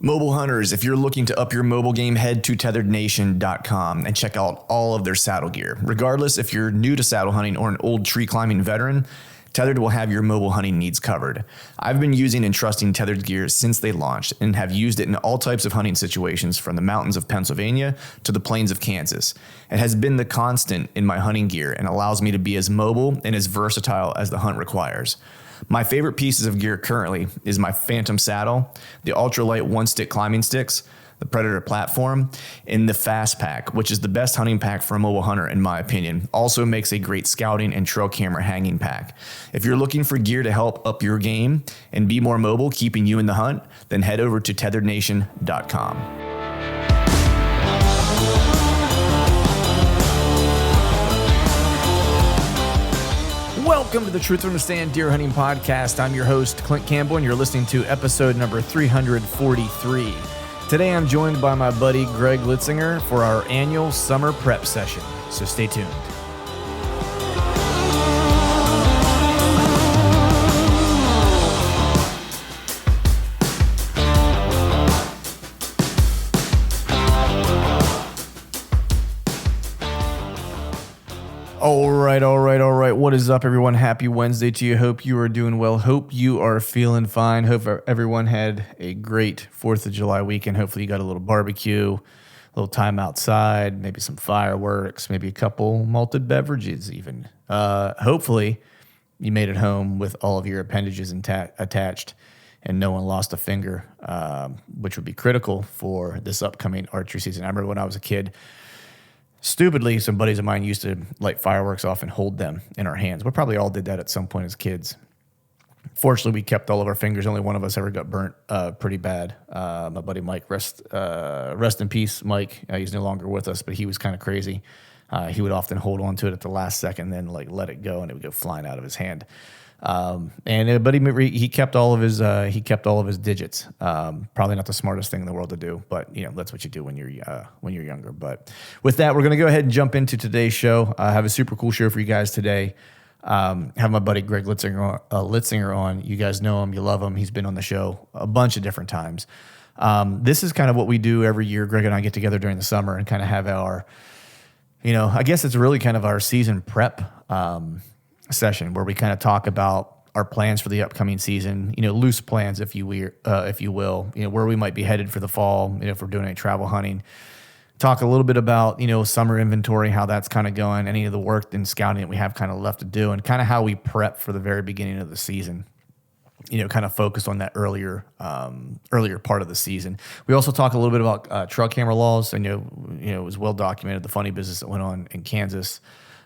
Mobile hunters, if you're looking to up your mobile game, head to tetherednation.com and check out all of their saddle gear. Regardless if you're new to saddle hunting or an old tree climbing veteran, Tethered will have your mobile hunting needs covered. I've been using and trusting Tethered gear since they launched and have used it in all types of hunting situations, from the mountains of Pennsylvania to the plains of Kansas. It has been the constant in my hunting gear and allows me to be as mobile and as versatile as the hunt requires. My favorite pieces of gear currently is my Phantom saddle, the ultralight one-stick climbing sticks, the Predator platform, and the Fast Pack, which is the best hunting pack for a mobile hunter in my opinion. Also makes a great scouting and trail camera hanging pack. If you're looking for gear to help up your game and be more mobile, keeping you in the hunt, then head over to tetherednation.com. Welcome to the Truth from the Stand Deer Hunting Podcast. I'm your host, Clint Campbell, and you're listening to episode number 343. Today I'm joined by my buddy Greg Litzinger for our annual summer prep session, so stay tuned. All right. What is up, everyone? Happy Wednesday to you. Hope you are doing well. Hope you are feeling fine. Hope everyone had a great 4th of July weekend. Hopefully you got a little barbecue, a little time outside, maybe some fireworks, maybe a couple malted beverages even. Hopefully you made it home with all of your appendages attached and no one lost a finger, which would be critical for this upcoming archery season. I remember when I was a kid, stupidly, some buddies of mine used to light fireworks off and hold them in our hands. We probably all did that at some point as kids. Fortunately, we kept all of our fingers. Only one of us ever got burnt pretty bad. My buddy Mike, rest in peace, Mike. He's no longer with us, but he was kind of crazy. He would often hold on to it at the last second, then let it go, and it would go flying out of his hand. But he kept all of his digits. Probably not the smartest thing in the world to do, but that's what you do when you're younger. But with that, we're going to go ahead and jump into today's show. I have a super cool show for you guys today. Have my buddy Greg Litzinger on. You guys know him, you love him. He's been on the show a bunch of different times. This is kind of what we do every year. Greg and I get together during the summer and kind of have our, I guess it's really kind of our season prep session where we kind of talk about our plans for the upcoming season, loose plans, if you will, where we might be headed for the fall, if we're doing any travel hunting. Talk a little bit about, summer inventory, how that's kind of going, any of the work and scouting that we have kind of left to do, and kind of how we prep for the very beginning of the season. Kind of focused on that earlier part of the season. We also talk a little bit about trail camera laws. I know, it was well documented, the funny business that went on in Kansas.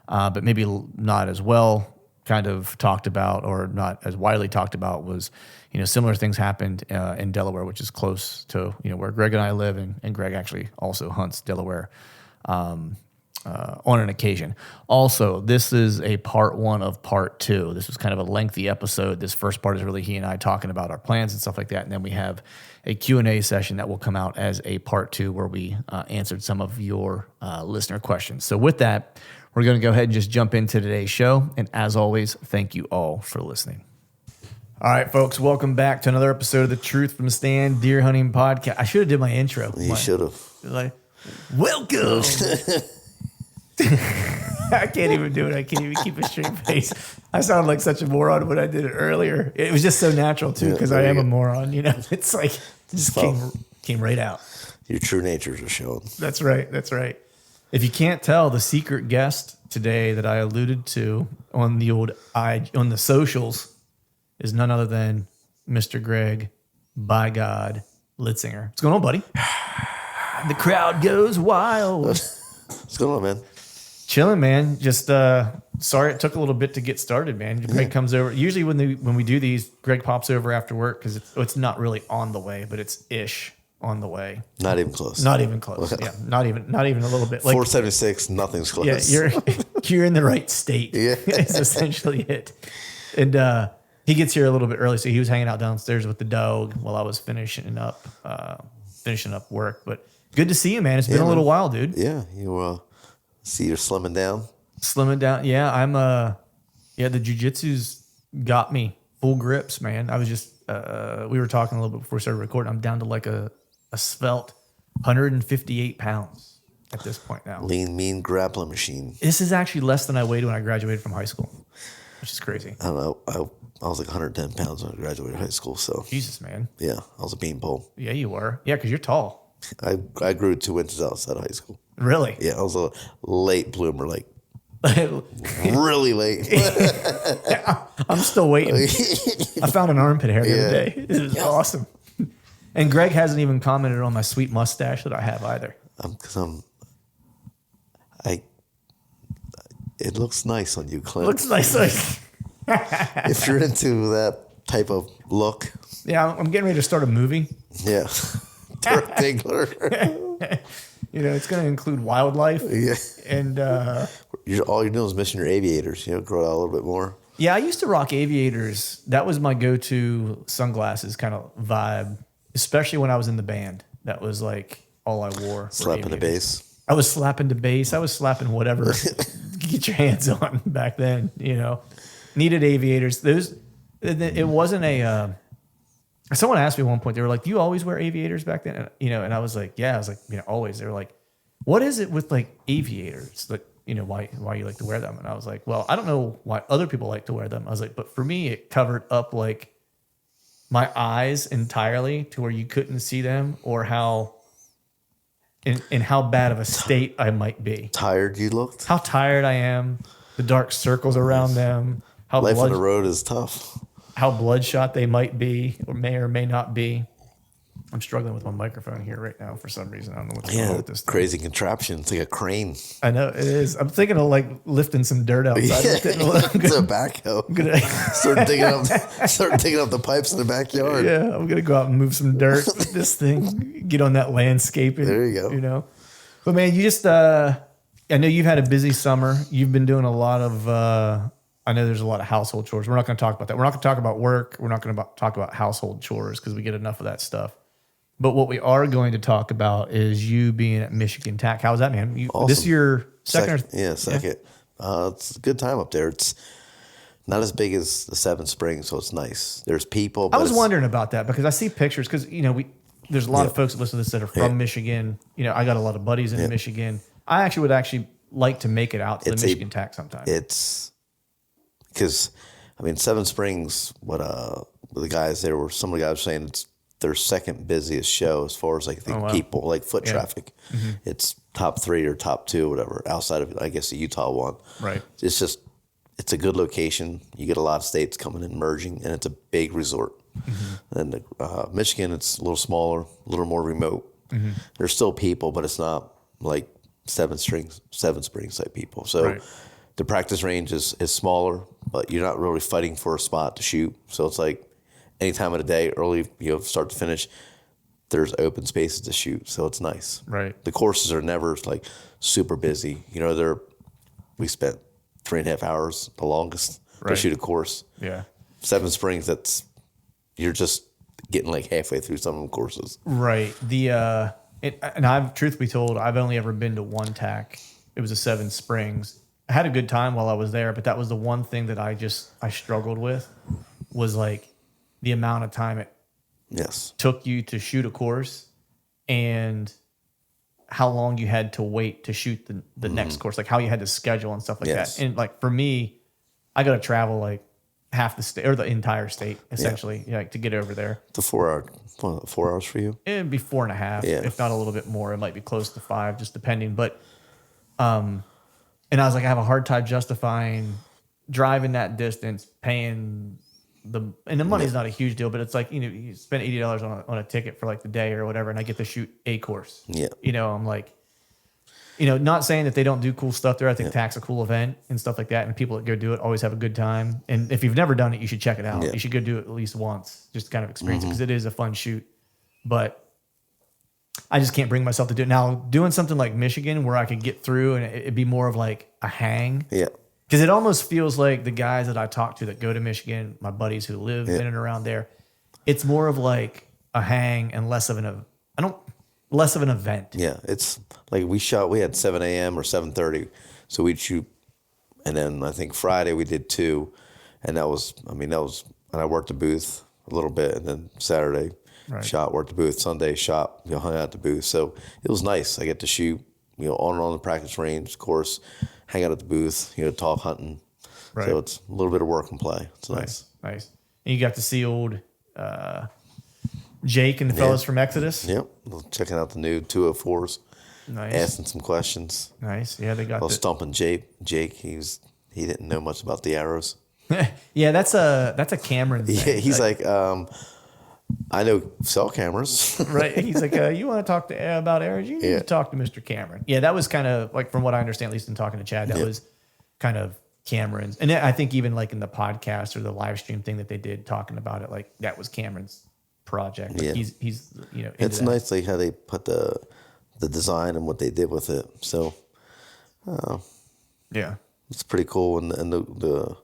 But maybe not as well kind of talked about, or not as widely talked about, was, similar things happened in Delaware, which is close to, where Greg and I live, and Greg actually also hunts Delaware on an occasion. Also, this is a part 1 of part 2. This was kind of a lengthy episode. This first part is really he and I talking about our plans and stuff like that, and then we have a Q&A session that will come out as a part 2 where we answered some of your listener questions. So with that, we're going to go ahead and just jump into today's show. And as always, thank you all for listening. All right, folks, welcome back to another episode of the Truth from the Stand Deer Hunting Podcast. I should have did my intro. You should have. Welcome. I can't even do it. I can't even keep a straight face. I sounded like such a moron when I did it earlier. It was just so natural, too, because I am a moron. It's like, it just came right out. Your true natures are shown. That's right. If you can't tell, the secret guest today that I alluded to on the socials is none other than Mr. Greg, by God, Litzinger. What's going on, buddy? The crowd goes wild. What's going on, man? Chilling, man. Just sorry it took a little bit to get started, man. Greg comes over. Usually when we do these, Greg pops over after work because it's not really on the way, but it's ish on the way. Not even close. Yeah, not even a little bit. Like 476, nothing's close. Yeah, you're in the right state. Yeah, is essentially it. And he gets here a little bit early, so he was hanging out downstairs with the dog while I was finishing up work. But good to see you, man. It's been a little while, dude. Yeah, you see you're slimming down. Yeah, I'm the jiu-jitsu's got me full grips, man. I was just we were talking a little bit before we started recording. I'm down to like a a svelte 158 pounds at this point now. Lean, mean grappling machine. This is actually less than I weighed when I graduated from high school, which is crazy. I don't know. I was like 110 pounds when I graduated high school. So Jesus, man. yeah, I was a beanpole. Yeah, you were. Yeah, because you're tall. I grew 2 inches outside of high school. Really? Yeah, I was a late bloomer, like really late. I'm still waiting. I found an armpit hair the other day. This is awesome. And Greg hasn't even commented on my sweet mustache that I have either. Because it looks nice on you, Clint. Looks nice. If you're into that type of look. Yeah, I'm getting ready to start a movie. Yeah. Dirk Diggler. It's going to include wildlife. Yeah. And all you're doing is missing your aviators. Grow out a little bit more. Yeah, I used to rock aviators. That was my go-to sunglasses kind of vibe, especially when I was in the band. That was like all I wore. Slapping the bass. I was slapping the bass. I was slapping whatever you could get your hands on back then. Needed aviators. It wasn't a. Someone asked me at one point. They were like, "Do you always wear aviators back then?" And I was like, "Yeah." I was like, always. They were like, "What is it with like aviators? Like, why you like to wear them?" And I was like, "Well, I don't know why other people like to wear them." I was like, "But for me, it covered up like my eyes entirely to where you couldn't see them, or how in how bad of a state I might be. Tired you looked. How tired I am. The dark circles around them. How life on the road is tough. How bloodshot they might be, or may not be." I'm struggling with my microphone here right now for some reason. I don't know what's going on with this thing. Crazy contraption. It's like a crane. I know it is. I'm thinking of like lifting some dirt outside. It's a backhoe. Start digging up the pipes in the backyard. Yeah, I'm gonna go out and move some dirt with this thing. Get on that landscaping. There you go. But man, you just I know you've had a busy summer. You've been doing a lot of I know there's a lot of household chores. We're not going to talk about that. We're not going to talk about work. We're not going to talk about household chores because we get enough of that stuff. But what we are going to talk about is you being at Michigan TACK. How's that, man? Awesome. This is your second? Second. Yeah. It's a good time up there. It's not as big as the Seven Springs, so it's nice. There's people. I was wondering about that because I see pictures because, there's a lot of folks that listen to this that are from Michigan. I got a lot of buddies in Michigan. I would like to make it out to the Michigan TACK sometime. It's because, Seven Springs, the guys there were, some of the guys were saying it's their second busiest show as far as people, like foot traffic. Mm-hmm. It's top 3 or top 2, whatever, outside of, I guess, the Utah one. Right. It's a good location. You get a lot of states coming in, merging, and it's a big resort. Mm-hmm. And Michigan, it's a little smaller, a little more remote. Mm-hmm. There's still people, but it's not like Seven Springs type people. So the practice range is smaller, but you're not really fighting for a spot to shoot. So it's like any time of the day, early, start to finish, there's open spaces to shoot. So it's nice. Right. The courses are never like super busy. We spent 3.5 hours, the longest, to shoot a course. Yeah. Seven Springs, you're just getting like halfway through some of them courses. Right. Truth be told, I've only ever been to one TACK. It was a Seven Springs. I had a good time while I was there, but that was the one thing that I struggled with was like the amount of time it took you to shoot a course and how long you had to wait to shoot the next course, like how you had to schedule and stuff like that. And like for me, I got to travel like half the state or the entire state essentially, to get over there. It's a 4 hours for you. It'd be 4.5, if not a little bit more. It might be close to 5, just depending. But, and I was like, I have a hard time justifying driving that distance, paying and the money's not a huge deal, but it's like, you spend $80 on a ticket for like the day or whatever, and I get to shoot a course. Yeah. I'm like, not saying that they don't do cool stuff there. I think TACK's a cool event and stuff like that, and people that go do it always have a good time. And if you've never done it, you should check it out. Yeah. You should go do it at least once, just to kind of experience it, because it is a fun shoot. But I just can't bring myself to do it. Now, doing something like Michigan where I could get through and it'd be more of like a hang. Yeah. Because it almost feels like the guys that I talk to that go to Michigan, my buddies who live in and around there, it's more of like a hang and less of an event. Yeah, it's like we had 7 a.m. or 7:30, so we'd shoot, and then I think Friday we did 2, and that was, and I worked the booth a little bit, and then Saturday Right. Shot, worked the booth. Sunday, shot, hung out at the booth. So it was nice. I get to shoot, on and on the practice range, of course, hang out at the booth, talk hunting. Right. So it's a little bit of work and play. It's nice. Nice. And you got to see old Jake and the fellas from Exodus. Yep. Checking out the new 204s. Nice. Asking some questions. Nice. Yeah, they got. I was stumping Jake. He didn't know much about the arrows. Yeah, that's a Cameron thing. Yeah, he's like, I know cell cameras. Right. He's like, you want to talk about arrows? You need to talk to Mr. Cameron. Yeah, that was kind of like, from what I understand, at least in talking to Chad, that was kind of Cameron's. And I think even like in the podcast or the live stream thing that they did talking about it, like that was Cameron's project. Like he's it's nice like how they put the design and what they did with it. So, yeah, it's pretty cool. And the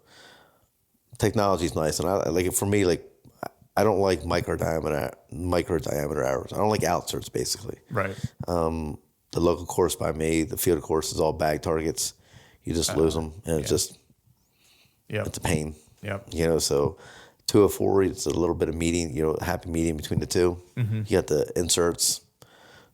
technology is nice. And I like it. For me, like, I don't like micro diameter arrows. I don't like outserts, basically. Right. The local course by me, the field course is all bag targets. You just lose them, and it's just, it's a pain. Yep. So 204, it's a little bit of median, happy median between the two. Mm-hmm. You got the inserts,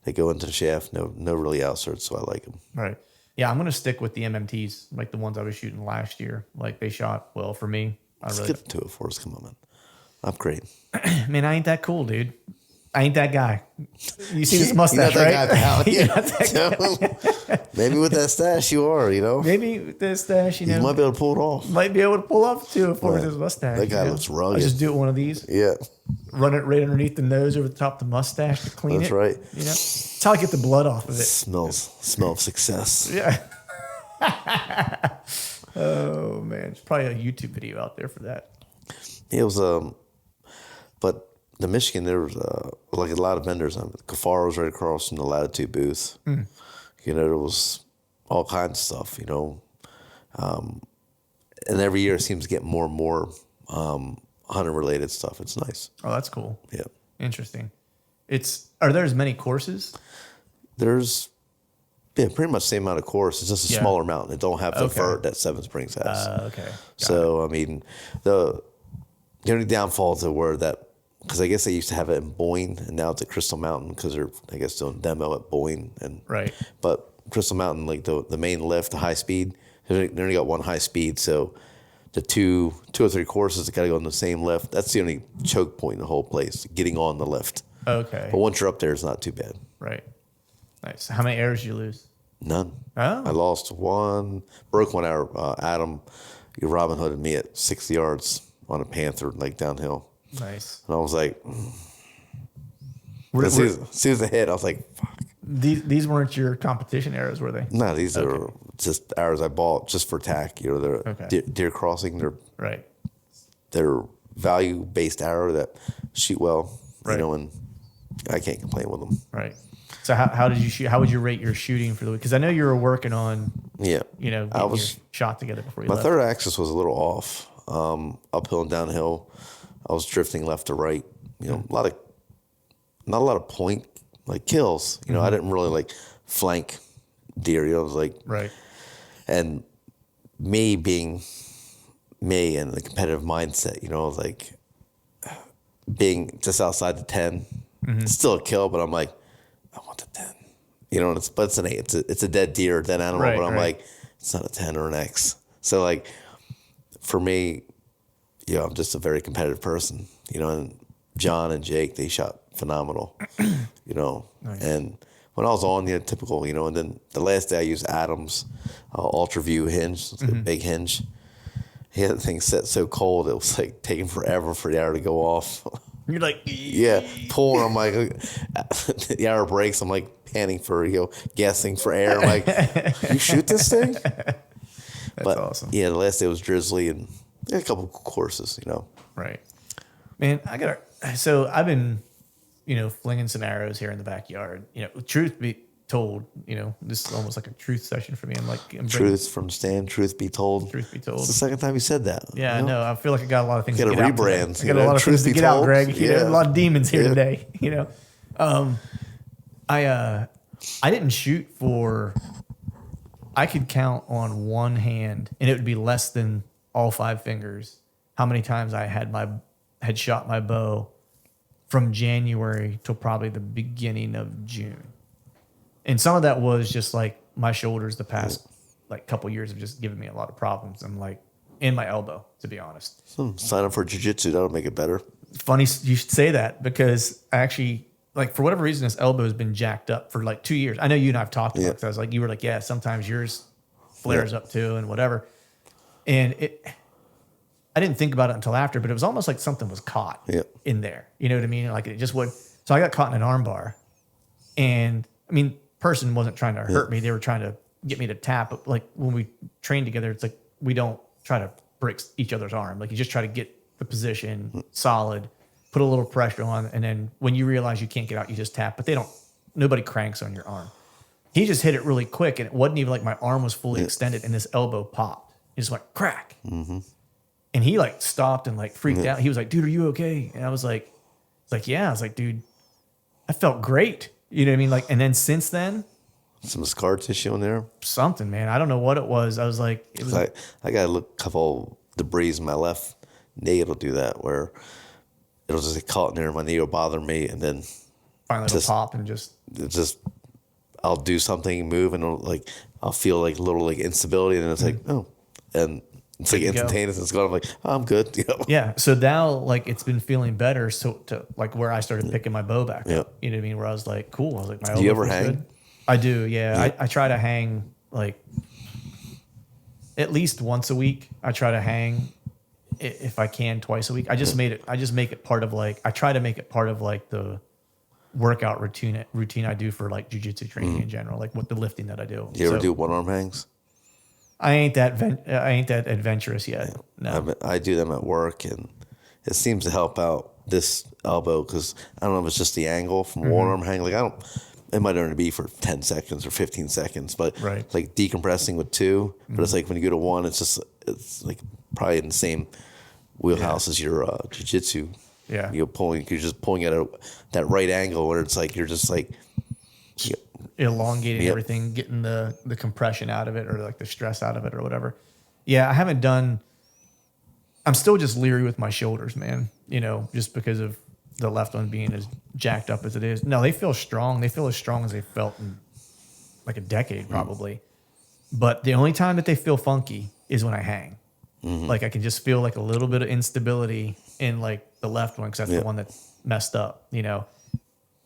they go into the shaft. No really outserts, so I like them. Right. Yeah, I'm gonna stick with the MMTs, like the ones I was shooting last year. Like they shot well for me. Let's get the 204s. Come on, man. Upgrade. Man, I ain't that cool, dude. I ain't that guy. You see this mustache, You're right? not that guy, pal. Maybe with that stash you are, Maybe with this stash, you might be able to pull it off. Might be able to pull off too with his mustache. That guy looks rugged. I just do it one of these. Yeah. Run it right underneath the nose over the top of the mustache to clean That's it. right. That's how I get the blood off of it. Smell of success. Yeah. Oh man, there's probably a YouTube video out there for that. It was but the Michigan, there was like a lot of vendors. Kafar was right across from the Latitude booth. Mm. There was all kinds of stuff. And every year it seems to get more and more hunter related stuff. It's nice. Oh, that's cool. Yeah, interesting. Are there as many courses? There's pretty much the same amount of course. It's just a smaller mountain. It don't have the vert that Seven Springs has. Okay. So I mean, the only downfalls were that. Because I guess they used to have it in Boyne, and now it's at Crystal Mountain because they're, I guess, doing demo at Boyne. Right. But Crystal Mountain, like the main lift, the high speed, they only got one high speed. So the two or three courses that got to go on the same lift, that's the only choke point in the whole place, getting on the lift. Okay. But once you're up there, it's not too bad. Right. Nice. How many arrows did you lose? None. Oh. I lost one, broke 1 arrow. Adam, Robin Hooded me at 60 yards on a Panther, like downhill. Nice. And I was like, as soon as I hit, I was like, fuck. These weren't your competition arrows, were they? No, these are just arrows I bought just for TACK. They're deer crossing. They're value-based arrow that shoot well, and I can't complain with them. Right. So how did you shoot? How would you rate your shooting for the week? Because I know you were working on, getting your shot together before you left. My third axis was a little off, uphill and downhill. I was drifting left to right. Not a lot of point like kills. I didn't really like flank deer. I was like right. And me being me and the competitive mindset. I was like being just outside the 10. It's still a kill, but I'm like, I want the 10. It's an 8. It's a dead deer, dead animal. Right, but I'm like, it's not a 10 or an X. So like for me. I'm just a very competitive person, and John and Jake, they shot phenomenal, Nice. And when I was on, typical, and then the last day I used Adam's Ultra View hinge, it's a big hinge. He had the thing set so cold, it was like taking forever for the arrow to go off. You're like, pulling. I'm like, the arrow breaks. I'm like panning for, gasping for air. I'm like, you shoot this thing? That's awesome. Yeah, the last day was drizzly and a couple of courses, Right. Man, so I've been, flinging some arrows here in the backyard. Truth be told, this is almost like a truth session for me. Truth from Stan, truth be told. Truth be told. It's the second time you said that. Yeah, I know. I feel like I got a lot of things to get out. I got a lot of things to get out, Greg. A lot of demons here today, I didn't shoot for, I could count on one hand, and it would be less than all 5 fingers how many times I had shot my bow from January till probably the beginning of June. And some of that was just like my shoulders the past like couple years have just given me a lot of problems. I'm like in my elbow, to be honest. Sign up for jiu-jitsu. That'll make it better. Funny you should say that, because I actually, like, for whatever reason, this elbow has been jacked up for like 2 years. I know you and I've talked about it, 'cause I was like, you were like, yeah, sometimes yours flares up too and whatever. And I didn't think about it until after, but it was almost like something was caught in there. You know what I mean? Like it just would. So I got caught in an arm bar, and I mean, person wasn't trying to hurt me. They were trying to get me to tap. But like when we train together, it's like we don't try to break each other's arm. Like you just try to get the position solid, put a little pressure on, and then when you realize you can't get out, you just tap. But nobody cranks on your arm. He just hit it really quick, and it wasn't even like my arm was fully extended, and this elbow popped. It just went crack. Mm-hmm. And he like stopped and like freaked out. He was like, dude, are you okay? And I was like, yeah. I was like, dude, I felt great. You know what I mean? Like, and then since then, some scar tissue in there. Something, man. I don't know what it was. I was like, I got a couple debris in my left knee. It'll do that where it'll just get caught in there. My knee will bother me, and then finally it'll pop and just I'll do something, move, and I'll feel like a little like instability, and then it's like, oh, and it's like instantaneous. It's gone. I'm like, oh, I'm good. You know? Yeah. So now, like, it's been feeling better. So to like where I started picking my bow back up. You know what I mean? Where I was like, cool. I was like, my elbow. Do you ever feels hang? good. I do. Yeah. I try to hang like at least once a week. I try to hang if I can twice a week. I just make it part of like, I try to make it part of like the workout routine I do for like jiu-jitsu training in general, like with the lifting that I do. Do you ever do one arm hangs? I ain't that adventurous yet. No, I do them at work, and it seems to help out this elbow because I don't know if it's just the angle from one arm hang. Like it might only be for 10 seconds or 15 seconds, but like decompressing with two. But it's like when you go to one, it's like probably in the same wheelhouse as your jiu-jitsu. Yeah, you're just pulling at that right angle where it's like you're just like elongating everything, getting the compression out of it or like the stress out of it or whatever. Yeah, I haven't done. I'm still just leery with my shoulders, man. You know, just because of the left one being as jacked up as it is. No, they feel strong. They feel as strong as they felt in like a decade probably. But the only time that they feel funky is when I hang. Like I can just feel like a little bit of instability in like the left one because that's the one that's messed up, you know.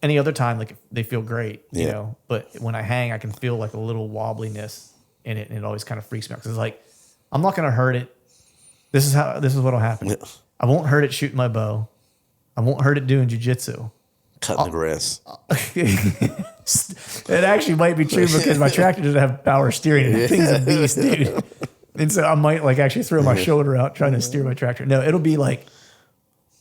Any other time, like they feel great, you know. But when I hang, I can feel like a little wobbliness in it, and it always kind of freaks me out because it's like I'm not gonna hurt it. This is what'll happen. Yeah. I won't hurt it shooting my bow. I won't hurt it doing jiu-jitsu. Cutting the grass. It actually might be true because my tractor doesn't have power steering. And that thing's a beast, dude. And so I might like actually throw my shoulder out trying to steer my tractor. No, it'll be like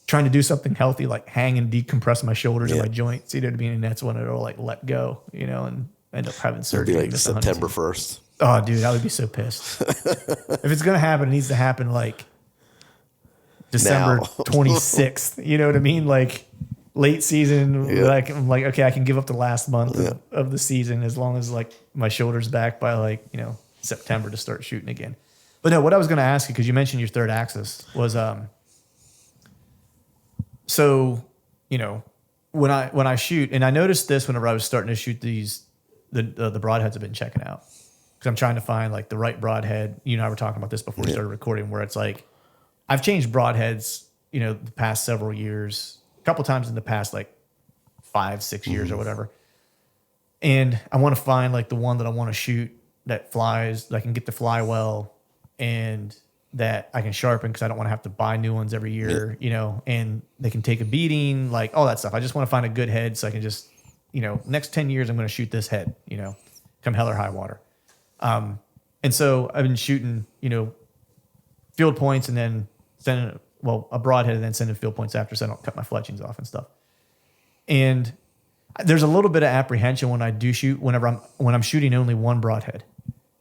trying to do something healthy, like hang and decompress my shoulders and my joints. You know what I mean? And that's when it'll like let go, you know, and end up having surgery. It'll be like September 1st. Oh, dude, I would be so pissed. If it's going to happen, it needs to happen like December 26th. You know what I mean? Like late season. Like I'm like, okay, I can give up the last month of the season as long as like my shoulder's back by like, you know, September to start shooting again. But no, what I was going to ask you, because you mentioned your third axis, was so, you know, when I shoot, and I noticed this whenever I was starting to shoot these, the broadheads I've been checking out, because I'm trying to find like the right broadhead. You and I were talking about this before we started recording, where it's like I've changed broadheads, you know, the past several years, a couple times in the past like 5-6 years or whatever, and I want to find like the one that I want to shoot that flies, that I can get to fly well, and that I can sharpen because I don't want to have to buy new ones every year, you know, and they can take a beating, like all that stuff. I just want to find a good head so I can just, you know, next 10 years, I'm going to shoot this head, you know, come hell or high water. And so I've been shooting, you know, field points and then sending, a broadhead and then sending field points after so I don't cut my fletchings off and stuff. And there's a little bit of apprehension when I do shoot, when I'm shooting only one broadhead,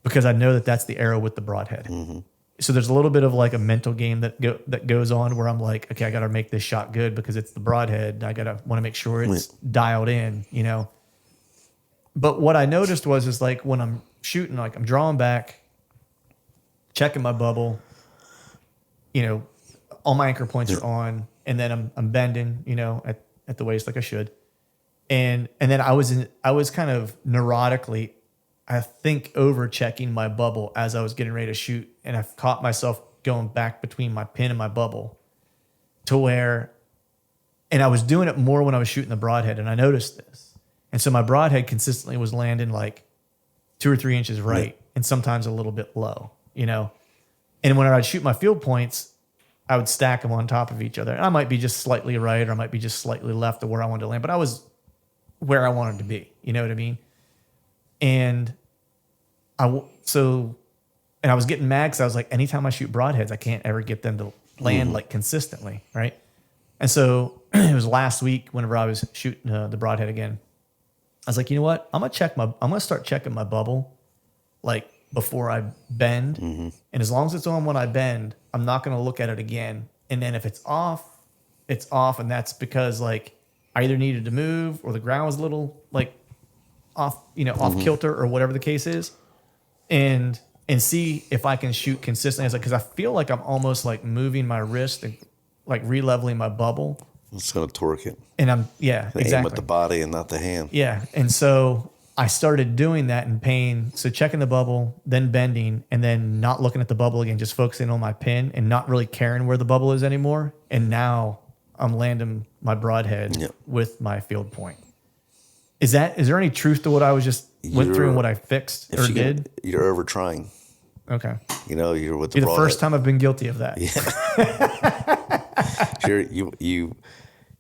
because I know that that's the arrow with the broadhead. So there's a little bit of like a mental game that goes on where I'm like, okay, I got to make this shot good because it's the broadhead. I want to make sure it's dialed in, you know. But what I noticed is like when I'm shooting, like I'm drawing back, checking my bubble, you know, all my anchor points are on, and then I'm bending, you know, at at the waist like I should. And then I was kind of neurotically, I think, over checking my bubble as I was getting ready to shoot. And I've caught myself going back between my pin and my bubble to where, and I was doing it more when I was shooting the broadhead, and I noticed this. And so my broadhead consistently was landing like 2 or 3 inches right, and sometimes a little bit low, you know? And when I'd shoot my field points, I would stack them on top of each other. And I might be just slightly right, or I might be just slightly left of where I wanted to land, but I was where I wanted to be. You know what I mean? And I was getting mad because I was like, anytime I shoot broadheads, I can't ever get them to land like consistently, right? And so it was last week whenever I was shooting the broadhead again. I was like, you know what? I'm gonna start checking my bubble like before I bend. And as long as it's on when I bend, I'm not gonna look at it again. And then if it's off, it's off, and that's because like I either needed to move or the ground was a little like off, off kilter or whatever the case is. And see if I can shoot consistently. Because I feel like I'm almost like moving my wrist and like re-leveling my bubble. It's going to torque it. And exactly. Aim with the body and not the hand. Yeah. And so I started doing that in pain. So checking the bubble, then bending, and then not looking at the bubble again, just focusing on my pin and not really caring where the bubble is anymore. And now I'm landing my broadhead with my field point. Is there any truth to what I was just went through and what I fixed or did? You're over trying. Okay. You're with the You're the first time I've been guilty of that. Yeah.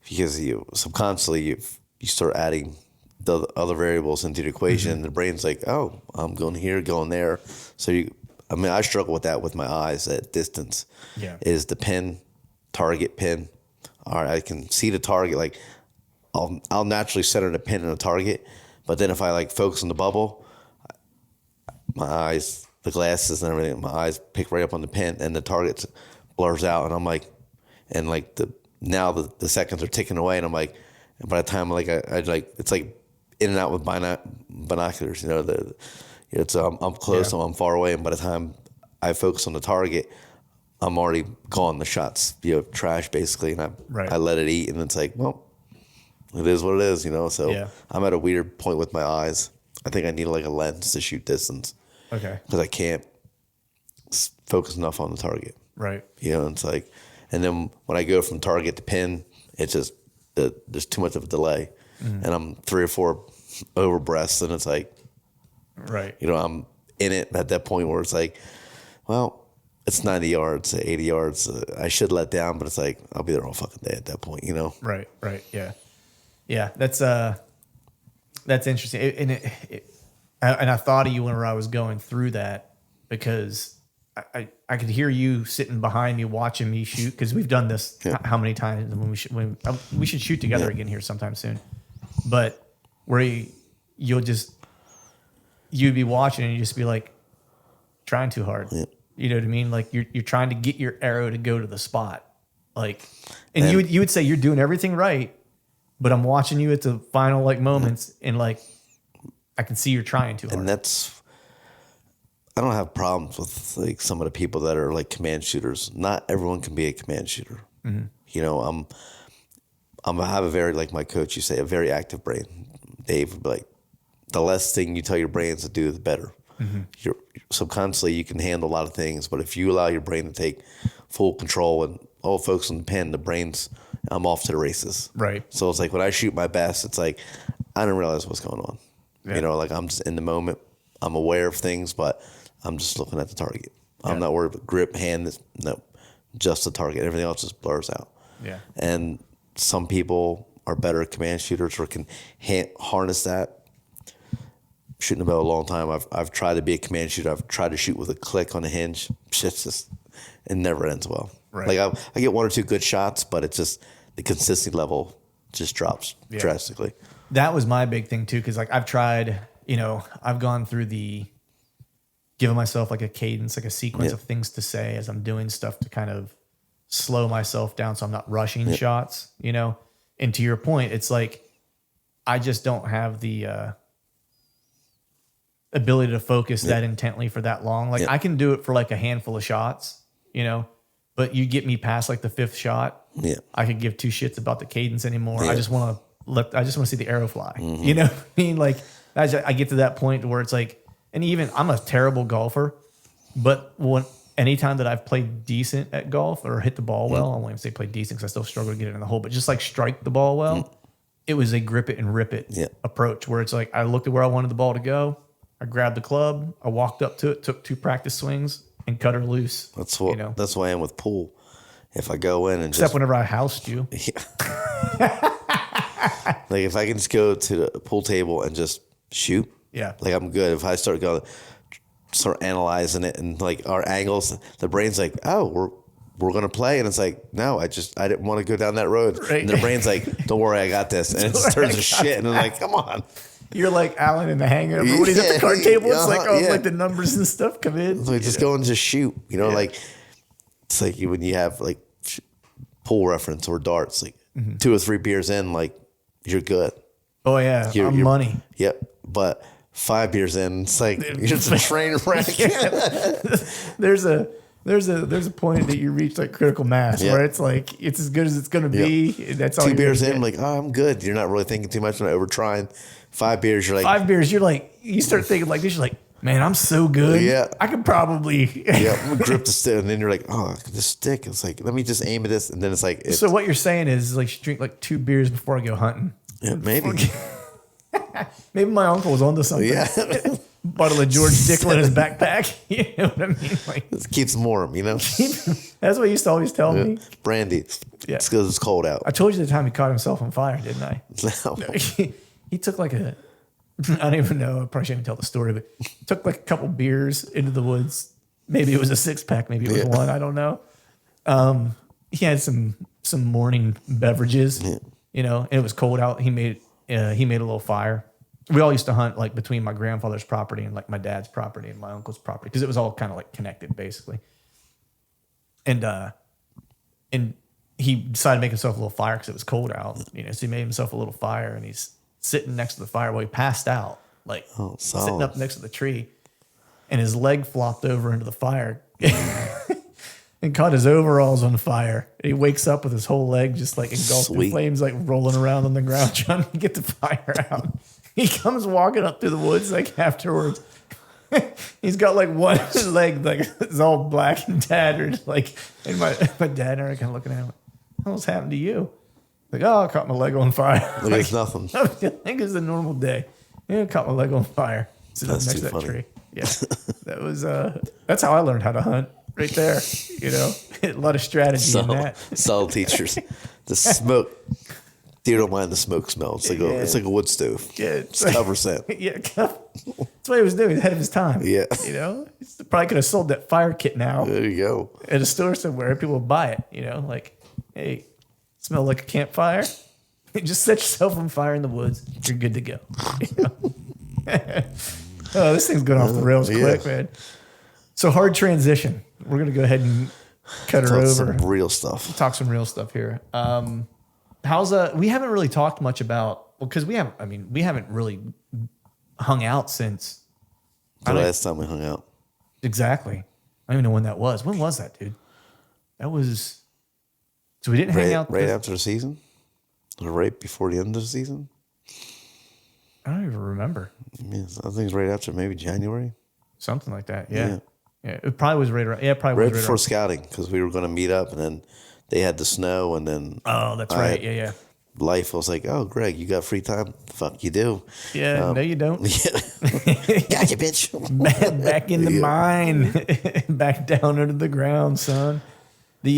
Because you subconsciously you start adding the other variables into the equation. The brain's like, oh, I'm going here, going there. So I struggle with that with my eyes at distance. Yeah. Is the pin, target pin. All right, I can see the target. Like I'll naturally center the pin in the target, but then if I like focus on the bubble, my eyes, the glasses and everything, my eyes pick right up on the pin, and the target blurs out, and I'm like, and like the seconds are ticking away, and I'm like, and by the time like I like it's like in and out with binoculars, I'm close, I'm far away, and by the time I focus on the target, I'm already gone. The shot's trash basically, and I let it eat, and it's like, well, it is what it is, So I'm at a weird point with my eyes. I think I need like a lens to shoot distance. Okay. Because I can't focus enough on the target. Right. It's like, and then when I go from target to pin, it's just there's too much of a delay, and I'm 3 or 4 over breaths, and it's like, right. I'm in it at that point where it's like, well, it's 90 yards, 80 yards. I should let down, but it's like I'll be there all fucking day at that point, Right. Right. Yeah. Yeah. That's interesting. And I thought of you whenever I was going through that, because I could hear you sitting behind me watching me shoot, because we've done this how many times, when we should shoot together again here sometime soon. But where you'd be watching and you just be like trying too hard. Yeah. You know what I mean? Like you're trying to get your arrow to go to the spot. Like, and you would say you're doing everything right, but I'm watching you at the final like moments, and like I can see you're trying too hard. And I don't have problems with like some of the people that are like command shooters. Not everyone can be a command shooter. Mm-hmm. I have a very, like my coach, you say, a very active brain. Dave would be like, the less thing you tell your brains to do, the better. Mm-hmm. You're subconsciously, you can handle a lot of things, but if you allow your brain to take full control and all focus on the pen, the brain's, I'm off to the races. Right. So it's like when I shoot my best, it's like I didn't realize what's going on. Yeah. Like I'm just in the moment. I'm aware of things, but I'm just looking at the target. Yeah. I'm not worried about grip, hand. No, just the target. Everything else just blurs out. Yeah. And some people are better command shooters or can harness that. Shooting a bow a long time. I've tried to be a command shooter. I've tried to shoot with a click on a hinge. Shit's just, it never ends well. Right. Like I get 1 or 2 good shots, but it's just the consistency level just drops drastically. That was my big thing too, because like I've tried, I've gone through giving myself like a cadence, like a sequence of things to say as I'm doing stuff to kind of slow myself down so I'm not rushing shots, And to your point, it's like I just don't have the ability to focus that intently for that long. Like I can do it for like a handful of shots, But you get me past like the 5th shot. Yeah. I could give 2 shits about the cadence anymore. Yeah. I just want to see the arrow fly. You know what I mean? Like I get to that point where it's like, and even I'm a terrible golfer, but anytime that I've played decent at golf or hit the ball well, I won't even say play decent because I still struggle to get it in the hole, but just like strike the ball well, it was a grip it and rip it approach where it's like I looked at where I wanted the ball to go. I grabbed the club, I walked up to it, took 2 practice swings and cut her loose. That's what, that's why I am with pool. If I go in and except whenever I housed you. Yeah. Like if I can just go to the pool table and just shoot. Yeah. Like I'm good. If I start analyzing it and like our angles, the brain's like, oh, we're gonna play, and it's like, no, I didn't want to go down that road. Right. And the brain's like, don't worry, I got this, and it just turns to shit, and I'm like, come on. You're like Alan in The Hangover when he's at the card table. It's like, like the numbers and stuff come in. It's like just go and just shoot. You know, like it's like when you have like pool reference or darts, like 2 or 3 beers in, like you're good. Oh yeah, you're money. Yep, but 5 beers in, it's like you're just a train wreck. There's a point that you reach like critical mass where it's like it's as good as it's gonna be. That's all. 2 beers in, like, oh, I'm good. You're not really thinking too much, not over trying. 5 beers, you're like 5 beers, you're like you start thinking like this. You're like, man, I'm so good. Yeah, I could probably grip the stick, and then you're like, oh, this stick. It's like, let me just aim at this, and then it's like. So what you're saying is like, you drink like 2 beers before I go hunting. Yeah, maybe. Maybe my uncle was onto something. Yeah. Bottle of George Dickel in his backpack. You know what I mean? Like, it keeps him warm, you know? That's what he used to always tell me. Brandy. Yeah. It's because it's cold out. I told you the time he caught himself on fire, didn't I? No. He took like I don't even know. I probably shouldn't even tell the story, but took like a couple beers into the woods.Maybe it was a 6-pack. Maybe it was 1. I don't know. He had some morning beverages, you know, and it was cold out. He made a little fire. We all used to hunt like between my grandfather's property and like my dad's property and my uncle's property because it was all kind of like connected basically. And he decided to make himself a little fire because it was cold out, you know. So he made himself a little fire and he's sitting next to the fire. Well, he passed out, like sitting up next to the tree, and his leg flopped over into the fire and caught his overalls on fire. And he wakes up with his whole leg just like engulfed in flames, like rolling around on the ground trying to get the fire out. He comes walking up through the woods like afterwards. He's got like one leg like it's all black and tattered. Like, and my dad and I are kind of looking at him. What's happened to you? Like, oh, I caught my leg on fire. Like it's nothing. I think it's a normal day. Yeah, I caught my leg on fire. Sitting next to that tree. Yeah, that was. That's how I learned how to hunt. Right there, you know, a lot of strategy in that. Solid teachers. The smoke. Deer don't mind the smoke smell. It's like it's like a wood stove. Yeah, it's cover scent. Yeah, that's what he was doing. He's ahead of his time. Yeah, you know, he probably could have sold that fire kit now. There you go. At a store somewhere, people would buy it. You know, like, hey, smell like a campfire. Just set yourself on fire in the woods. You're good to go. You know? Oh, this thing's going off the rails quick, man. So hard transition. We're gonna go ahead and cut her over. Some real stuff. We'll talk some real stuff here. We haven't really talked much about because we haven't really hung out since the last time we hung out. Exactly. I don't even know when that was. When was that, dude? That was so we didn't hang out right after the season? Or right before the end of the season? I don't even remember. I think it's right after maybe January. Something like that. Yeah. Yeah, it probably was right around. Yeah, probably right before scouting because we were going to meet up, and then they had the snow, and then that's right. Yeah. Life was like, oh, Greg, you got free time? Fuck, you do. Yeah, no, you don't. Gotcha, bitch. Back in the mine, back down under the ground, son. So we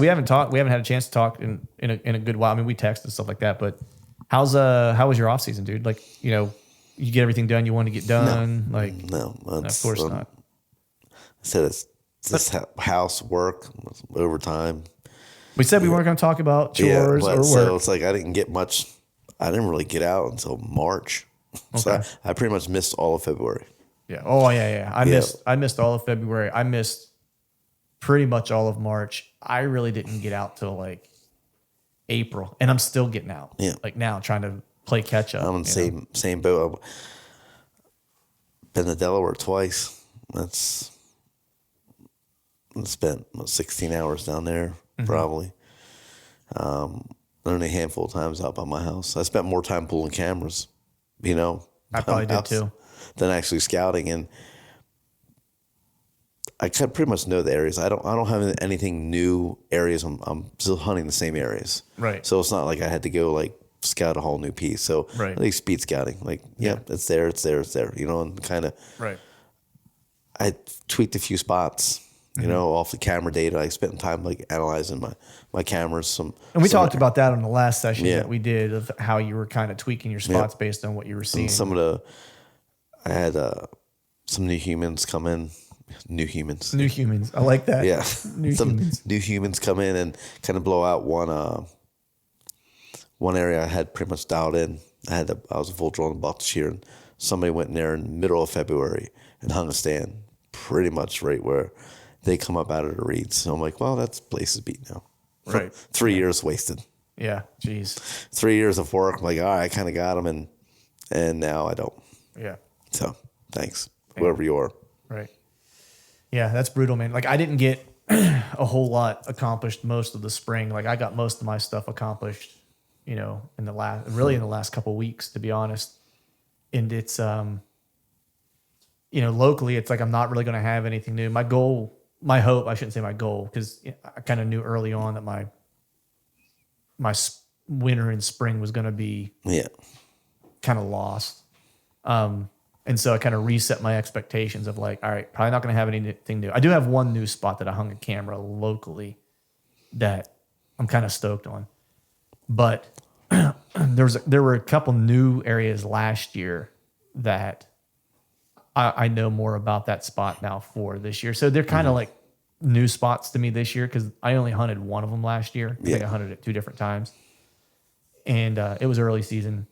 haven't had a chance to talk in a good while. I mean, we texted and stuff like that, but how was your off season, dude? Like, you know, you get everything done you want to get done? No, of course not. I said it's just house work, overtime. We said we weren't going to talk about chores or work. So it's like I didn't get much. I didn't really get out until March. Okay. So I pretty much missed all of February. Yeah. Oh, yeah. I missed all of February. I missed pretty much all of March. I really didn't get out till like April, and I'm still getting out. Yeah. Like now, trying to play catch up. I'm in the same boat. I've been to Delaware twice. That's spent 16 hours down there, probably. Only a handful of times out by my house. I spent more time pulling cameras, I probably did too, than actually scouting. And I pretty much know the areas. I don't have anything new areas. I'm still hunting the same areas. Right. So it's not like I had to go like scout a whole new piece. So right. at least speed scouting, like, it's there, and kind of, right. I tweaked a few spots, off the camera data. I spent time like analyzing my cameras. And we talked about that on the last session that we did of how you were kind of tweaking your spots based on what you were seeing. And I had some new humans come in. New humans. I like that. Yeah. Humans. New humans come in and kind of blow out one area I had pretty much dialed in. I was a full drawn buck this year, and somebody went in there in the middle of February and hung a stand pretty much right where they come up out of the reeds. So I'm like, well, that's place is beat now. Right. 3 years wasted. Yeah. Jeez. 3 years of work. I'm like, all right, I kind of got them, and now I don't. Yeah. So thanks, whoever you are. Right. Yeah, that's brutal, man. Like I didn't get a whole lot accomplished most of the spring. Like I got most of my stuff accomplished, in the last couple of weeks, to be honest. And it's, locally, it's like I'm not really going to have anything new. My hope, I shouldn't say my goal, because I kind of knew early on that my winter and spring was going to be kind of lost. And so I kind of reset my expectations of like, all right, probably not going to have anything new. I do have one new spot that I hung a camera locally that I'm kind of stoked on. But there were a couple new areas last year that I know more about that spot now for this year. So they're kind of like new spots to me this year because I only hunted one of them last year. I think I hunted it 2 different times. And it was early season.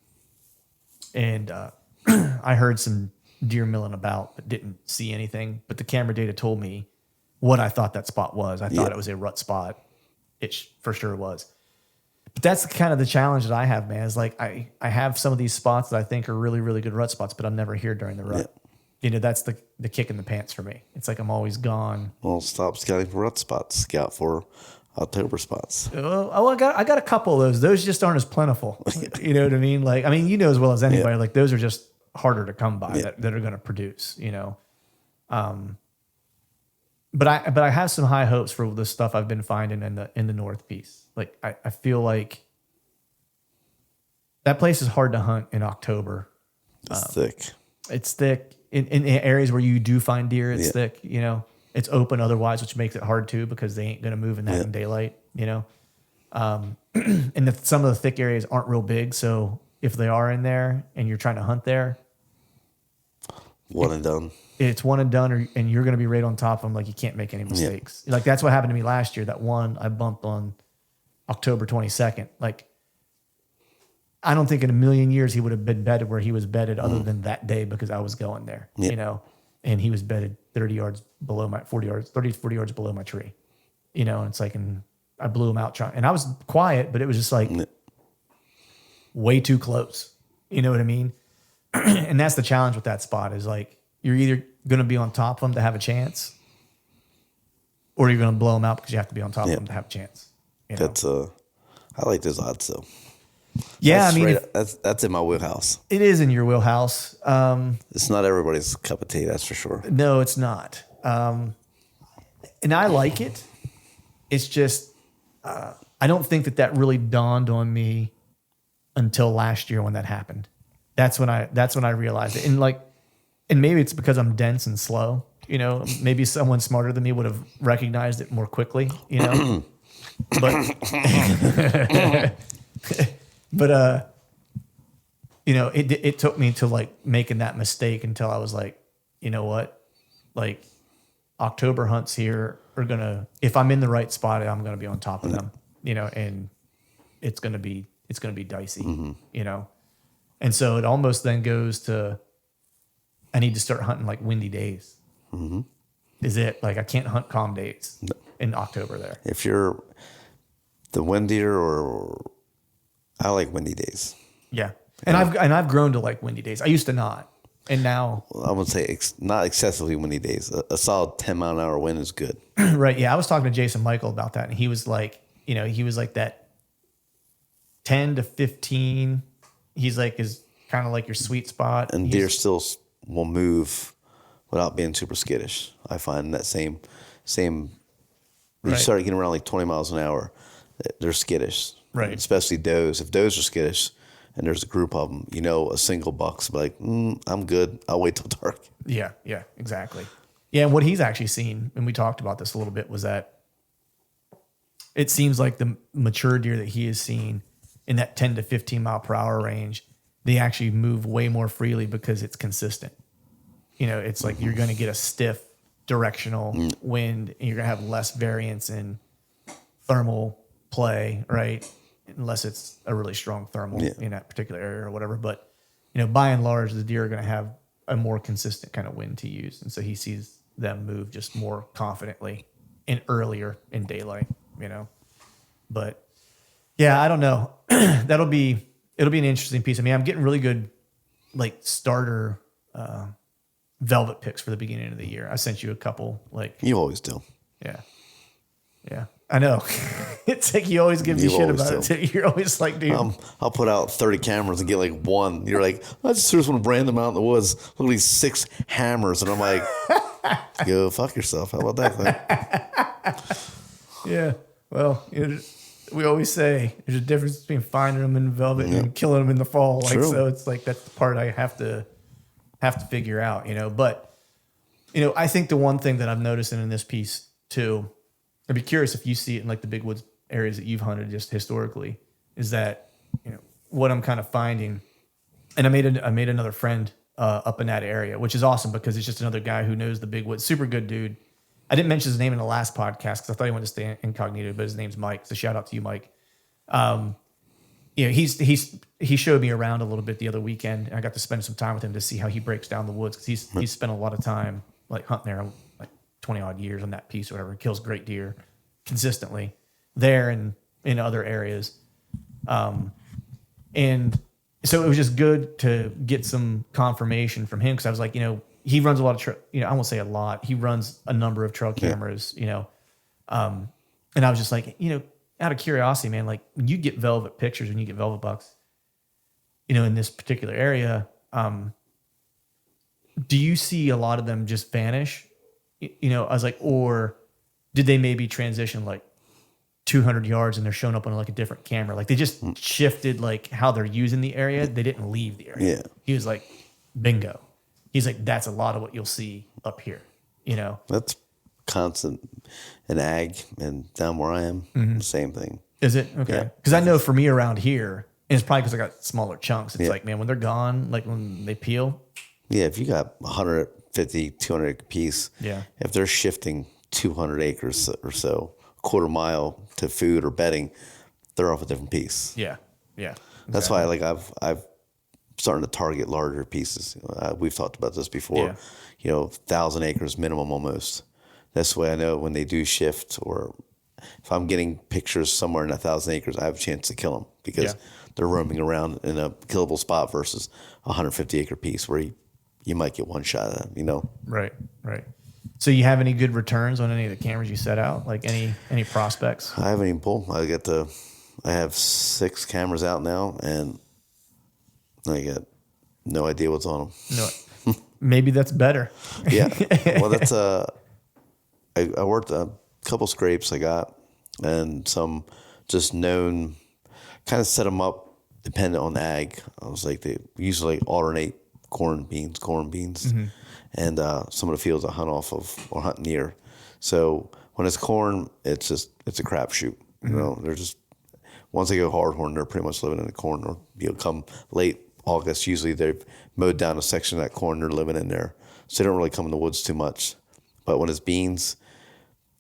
And I heard some deer milling about, but didn't see anything. But the camera data told me what I thought that spot was. I thought it was a rut spot. It for sure was. But that's kind of the challenge that I have, man. Is like I have some of these spots that I think are really, really good rut spots, but I'm never here during the rut. That's the kick in the pants for me. It's like I'm always gone. Well, stop scouting for rut spots. Scout for October spots. I got a couple of those. Those just aren't as plentiful. You know what I mean? Like, I mean, as well as anybody, like those are just harder to come by that are going to produce, But I have some high hopes for the stuff I've been finding in the North piece. Like I feel like that place is hard to hunt in October. It's thick. It's thick in areas where you do find deer. It's thick. It's open otherwise, which makes it hard too because they ain't going to move in that in daylight. And some of the thick areas aren't real big, so if they are in there and you're trying to hunt there, one and done. It's one and done, and you're going to be right on top of them. Like you can't make any mistakes. Like that's what happened to me last year. That one I bumped on October 22nd. Like I don't think in a million years he would have been bedded where he was bedded other than that day because I was going there, and he was bedded 30 yards below 40 yards below my tree, and it's like, and I blew him out and I was quiet, but it was just like way too close. You know what I mean? And that's the challenge with that spot is like, you're either going to be on top of them to have a chance or you're going to blow them out because you have to be on top of them to have a chance. That's I like those odds though. Yeah. That's in my wheelhouse. It is in your wheelhouse. It's not everybody's cup of tea. That's for sure. No, it's not. And I like it. It's just, I don't think that really dawned on me until last year when that happened. That's when I realized it. And maybe it's because I'm dense and slow, maybe someone smarter than me would have recognized it more quickly, but, it took me to like making that mistake until I was like, you know what, like October hunts here are gonna, if I'm in the right spot, I'm going to be on top of them, and it's going to be dicey, And so it almost then goes to, I need to start hunting like windy days. Mm-hmm. Is it like I can't hunt calm days in October there? If you're the windier or I like windy days. Yeah. And I've grown to like windy days. I used to not. And now, I would say not excessively windy days. A solid 10-mile-an-hour wind is good. right? Yeah, I was talking to Jason Michael about that, and he was like, that 10 to 15. He's like is kind of like your sweet spot. And deer still will move without being super skittish. I find that same. When you start getting around like 20 miles an hour, they're skittish. Right. Especially does. If does are skittish and there's a group of them, a single buck's like, I'm good. I'll wait till dark. Yeah, exactly. Yeah, and what he's actually seen, and we talked about this a little bit, was that it seems like the mature deer that he has seen in that 10 to 15 mile per hour range, they actually move way more freely because it's consistent. It's like you're going to get a stiff directional wind, and you're going to have less variance in thermal play, right? Unless it's a really strong thermal in that particular area or whatever. But, by and large, the deer are going to have a more consistent kind of wind to use. And so he sees them move just more confidently and earlier in daylight, But yeah, I don't know. It'll be an interesting piece. I mean, I'm getting really good like starter velvet picks for the beginning of the year. I sent you a couple. Like you always do. Yeah. I know. It's like you always give me shit about it too. You're always like, dude. I'll put out 30 cameras and get like one. You're like, I just want to brand them out in the woods. Look at these 6 hammers. And I'm like, go fuck yourself. How about that thing? Yeah. Well, we always say there's a difference between finding them in velvet and killing them in the fall. Like, so it's like, that's the part I have to figure out, But, I think the one thing that I'm noticing in this piece too, I'd be curious if you see it in like the big woods areas that you've hunted just historically, is that, what I'm kind of finding. And I made another friend up in that area, which is awesome because it's just another guy who knows the big woods. Super good dude. I didn't mention his name in the last podcast because I thought he wanted to stay incognito, but his name's Mike. So shout out to you, Mike. He showed me around a little bit the other weekend, and I got to spend some time with him to see how he breaks down the woods because he's spent a lot of time like hunting there, like 20 odd years on that piece or whatever. He kills great deer consistently there and in other areas. And so it was just good to get some confirmation from him because I was like, he runs a lot of I won't say a lot. He runs a number of trail cameras, and I was just like, out of curiosity, man, like when you get velvet pictures, when you get velvet bucks, in this particular area, do you see a lot of them just vanish? I was like, or did they maybe transition like 200 yards and they're showing up on like a different camera? Like they just shifted like how they're using the area. They didn't leave the area. Yeah. He was like, bingo. He's like, that's a lot of what you'll see up here, That's constant in ag and down where I am, same thing. Is it? Okay. Because I know for me around here, and it's probably because I got smaller chunks. It's like, man, when they're gone, like when they peel. Yeah, if you got 150, 200 acre piece, if they're shifting 200 acres or so, a quarter mile to food or bedding, they're off a different piece. Yeah. Exactly. That's why I've starting to target larger pieces. We've talked about this before, 1,000 acres minimum almost. That's the way I know when they do shift, or if I'm getting pictures somewhere in 1,000 acres, I have a chance to kill them because they're roaming around in a killable spot versus a 150 acre piece where you might get one shot at them, Right. So you have any good returns on any of the cameras you set out? Like any prospects? I haven't even pulled. I have 6 cameras out now, and I got no idea what's on them. No, maybe that's better. Yeah. Well, that's I worked a couple scrapes I got, and some just known. Kind of set them up dependent on ag. I was like, they usually alternate corn, beans, and some of the fields I hunt off of or hunt near. So when it's corn, it's a crapshoot. They're just once they go hardhorn, they're pretty much living in the corn. Or come late August, usually they've mowed down a section of that corn, they're living in there, so they don't really come in the woods too much. But when it's beans,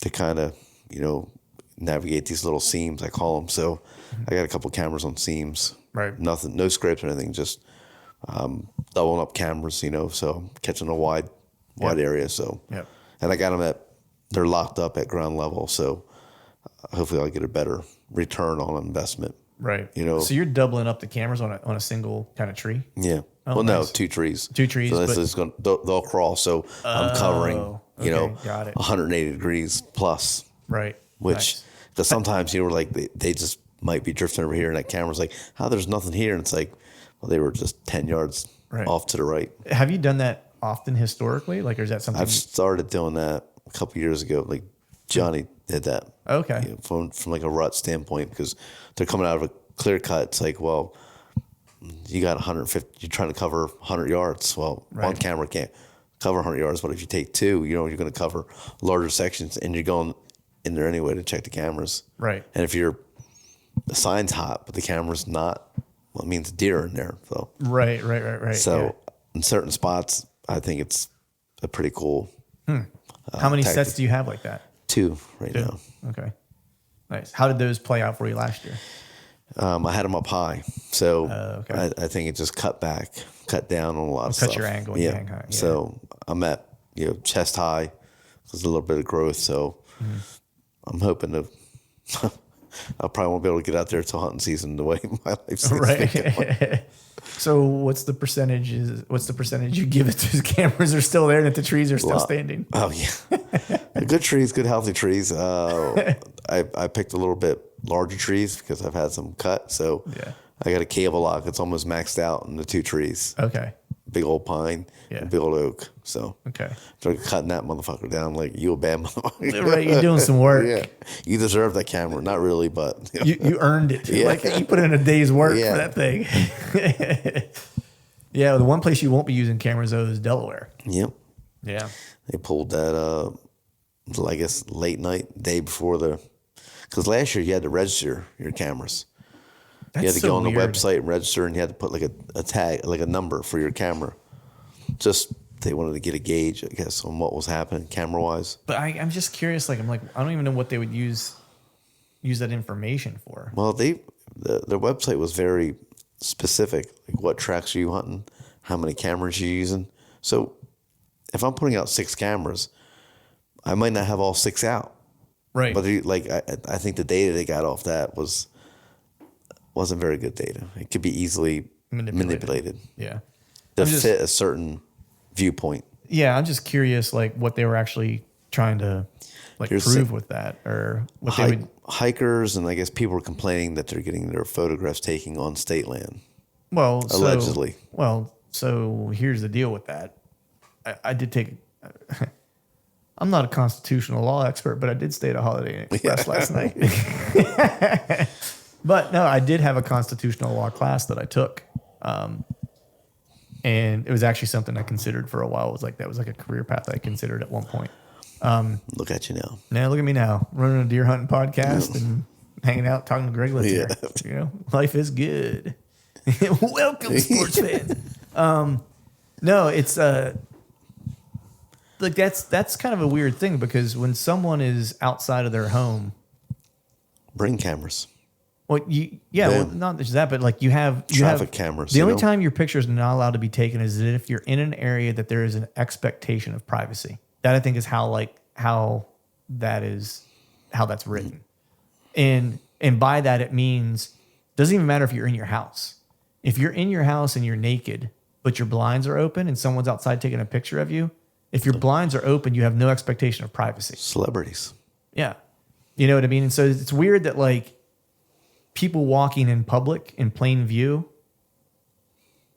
they kind of navigate these little seams, I call them. So I got a couple cameras on seams. Right. Nothing, no scrapes or anything, just doubling up cameras, so catching a wide area. So, and I got them they're locked up at ground level. So hopefully I'll get a better return on investment. Right. You know. So you're doubling up the cameras on a single kind of tree. Yeah. Oh, well, nice. no, 2 trees. 2 trees. So this is going. They'll crawl. So I'm covering. You know, got it. 180 degrees plus. Right. Which, because sometimes like they just might be drifting over here, and that camera's like, oh, there's nothing here, and it's like, well, they were just 10 yards off to the right. Have you done that often historically? Like, or is that something? I've started doing that a couple years ago. Like Johnny did that. Okay. You know, from like a rut standpoint, because they're coming out of a clear cut. It's like, well, you got 150. You're trying to cover 100 yards. Well, one camera can't cover 100 yards, but if you take 2, you know, you're going to cover larger sections, and you're going in there anyway to check the cameras. Right. And if the sign's hot, but the camera's not, well, it means deer in there. So Right. So in certain spots, I think it's a pretty cool. How many tactic. sets do you have like that? 2 right now. Okay. Nice. How did those play out for you last year? I had them up high, so okay. I think it just cut down on a lot of stuff. Cut your angle when you hang high. Yeah. So I'm at chest high. There's a little bit of growth, so I'm hoping to. I probably won't be able to get out there till hunting season the way my life's right. So what's the percentage you give it to those cameras are still there and that the trees are still standing? Oh yeah, good trees, good healthy trees. I picked a little bit larger trees because I've had some cut. So I got a cable lock. It's almost maxed out in the 2 trees. Okay. Big old pine, and big old oak. So start cutting that motherfucker down like you a bad motherfucker. Right, you're doing some work. Yeah, you deserve that camera. Not really, but you earned it. Like you put in a day's work for that thing. The one place you won't be using cameras though is Delaware. Yep. Yeah. They pulled that. I guess late night, day before because last year you had to register your cameras. You had to go on the website and register, and you had to put like a tag, like a number for your camera. Just they wanted to get a gauge, I guess, on what was happening camera wise. But I'm just curious. Like I don't even know what they would use that information for. Well, their website was very specific. Like what tracks are you hunting? How many cameras you're using? So if I'm putting out 6 cameras, I might not have all 6 out. Right. But I think the data they got off that wasn't very good data. It could be easily manipulated. Yeah. To fit a certain viewpoint. Yeah, I'm just curious, like what they were actually trying to prove with that, or what they would. Hikers and I guess people were complaining that they're getting their photographs taken on state land. Well, allegedly. So here's the deal with that. I did take. I'm not a constitutional law expert, but I did stay at a Holiday Inn Express last night. But no, I did have a constitutional law class that I took. And it was actually something I considered for a while. That was like a career path I considered at one point. Look at you now. Now look at me now, running a deer hunting podcast and hanging out, talking to Greg Litzinger. Life is good. Welcome, sports fans. No, it's like that's kind of a weird thing, because when someone is outside of their home, bring cameras. Well, not just that, but like you have traffic cameras. The only time your picture is not allowed to be taken is if you're in an area that there is an expectation of privacy. That I think is how that's written, and by that it means doesn't even matter if you're in your house. If you're in your house and you're naked, but your blinds are open and someone's outside taking a picture of you, if your blinds are open, you have no expectation of privacy. Celebrities. Yeah, you know what I mean. And so it's weird that like. People walking in public in plain view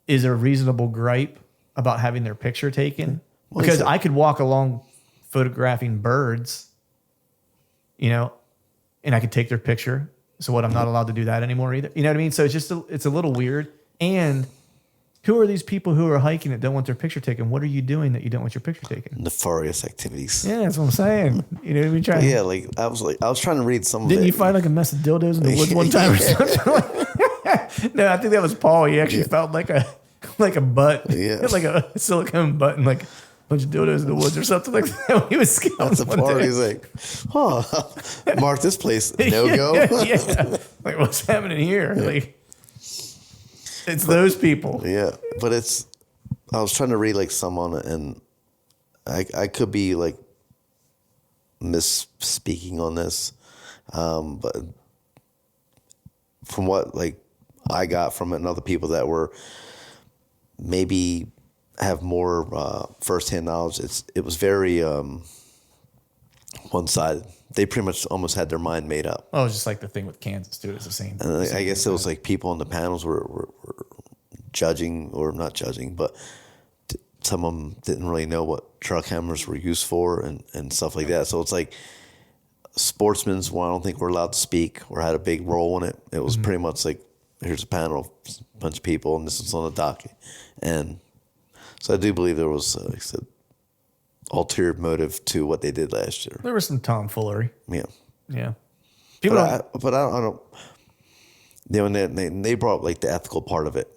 is a reasonable gripe about having their picture taken. Well, because I could walk along photographing birds, and I could take their picture. So what, I'm not allowed to do that anymore either. You know what I mean? So it's a little weird. And who are these people who are hiking that don't want their picture taken? What are you doing that you don't want your picture taken? Nefarious activities. Yeah, that's what I'm saying. You know what I mean? I was trying to read some of it. Didn't you find like a mess of dildos in the woods one time or something? No, I think that was Paul. He actually found like a butt. Yeah. Like a silicone butt and like a bunch of dildos in the woods or something like that. He was scouting. That's a party. He's like, mark this place no go. Yeah. Like, what's happening here? Yeah. Like, it's those people. Yeah. But I was trying to read like some on it, and I could be like misspeaking on this. But from what like I got from it and other people that were maybe have more firsthand knowledge, it was very one-sided. They pretty much almost had their mind made up. Oh, it's just like the thing with Kansas, too. It's the same. And I guess it was like people on the panels were judging, or not judging, but some of them didn't really know what trail cameras were used for and stuff like that. So it's like sportsmen, well, I don't think we're allowed to speak or had a big role in it. It was pretty much like, here's a panel of a bunch of people, and this is on the docket. And so I do believe there was, like I said, ulterior motive to what they did last year. There was some tomfoolery. Yeah. Yeah. But I don't, you know, and they brought up like the ethical part of it.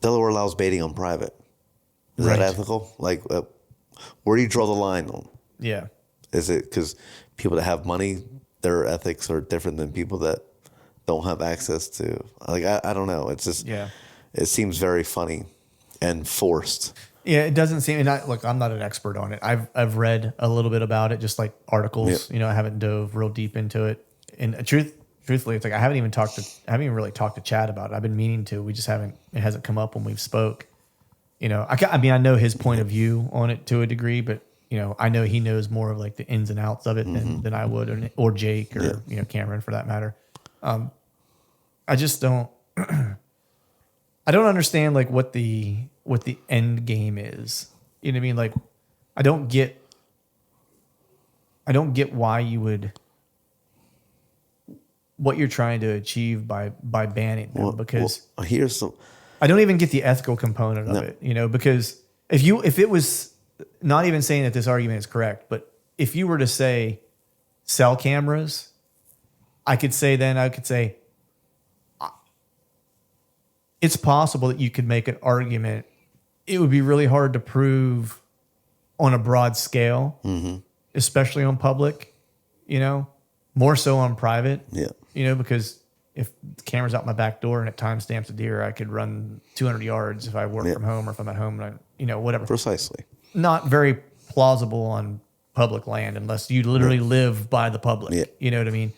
Delaware allows baiting on private. Is that ethical? Like, where do you draw the line on? Yeah. Is it because people that have money, their ethics are different than people that don't have access to? Like, I don't know. It's just, it seems very funny and forced. Yeah, it doesn't seem. And look, I'm not an expert on it. I've read a little bit about it, just like articles. You know, I haven't dove real deep into it. And truthfully, it's like I haven't even really talked to Chad about it. I've been meaning to. We just haven't. It hasn't come up when we've spoke. You know, I mean, I know his point of view on it to a degree, but you know, I know he knows more of like the ins and outs of it than I would, or Jake, or you know, Cameron for that matter. I just don't. I don't understand like what the end game is. You know what I mean? Like, I don't get why you would, what you're trying to achieve by banning them, because here's some. I don't even get the ethical component of it, you know, because if it was, not even saying that this argument is correct, but if you were to say sell cameras, I could say it's possible that you could make an argument. It would be really hard to prove on a broad scale, especially on public, you know, more so on private, you know, because if the camera's out my back door and it timestamps a deer, I could run 200 yards if I work from home, or if I'm at home, and I, you know, whatever. Precisely. Not very plausible on public land unless you literally live by the public. You know what I mean?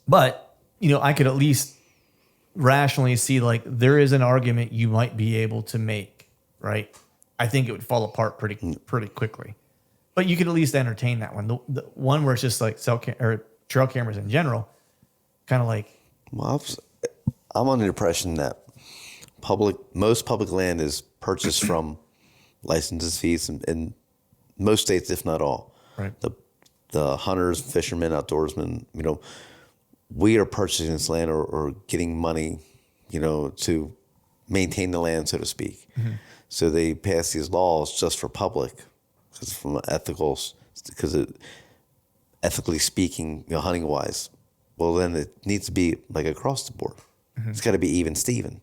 But, you know, I could at least rationally see like there is an argument you might be able to make, right? I think it would fall apart pretty quickly, but you could at least entertain that one. The one where it's just like trail cameras in general, kind of like. Well, I'm under the impression that most public land is purchased from licenses fees in most states, if not all. Right. The hunters, fishermen, outdoorsmen, you know, we are purchasing this land or getting money, you know, to maintain the land, so to speak. So they pass these laws just for public, because ethically speaking, you know, hunting wise. Well, then it needs to be like across the board. It's got to be even Steven.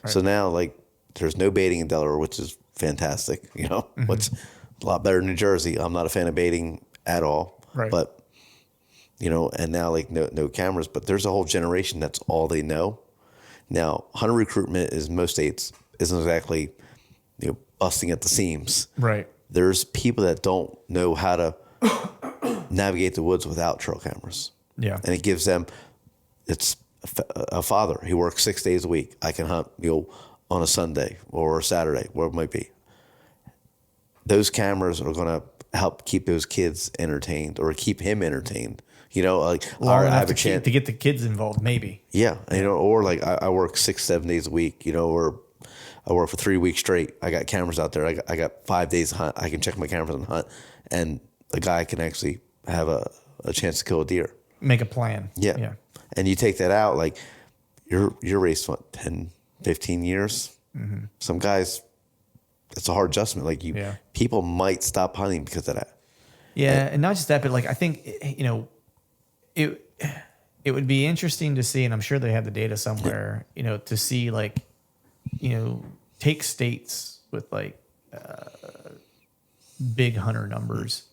Right. So now, like, there's no baiting in Delaware, which is fantastic, you know, which a lot better than New Jersey. I'm not a fan of baiting at all, but you know, and now like no cameras, but there's a whole generation that's all they know. Now, hunter recruitment is most states isn't exactly, you know, busting at the seams. Right. There's people that don't know how to navigate the woods without trail cameras. Yeah. And it gives them, it's a father. He works 6 days a week. I can hunt, you know, on a Sunday or a Saturday, where it might be. Those cameras are going to help keep those kids entertained, or keep him entertained. You know, like I have a chance to get the kids involved, maybe. Yeah, you know, or like I work 6-7 days a week, you know, or I work for 3 weeks straight. I got cameras out there. I got 5 days to hunt. I can check my cameras and hunt, and the guy can actually have a chance to kill a deer. Make a plan. Yeah. And you take that out, like you're raised what, 10, 15 years. Some guys, it's a hard adjustment. Like people might stop hunting because of that. Yeah, and not just that, but like I think, you know, it would be interesting to see, and I'm sure they have the data somewhere, you know, to see like, you know, take states with like big hunter numbers,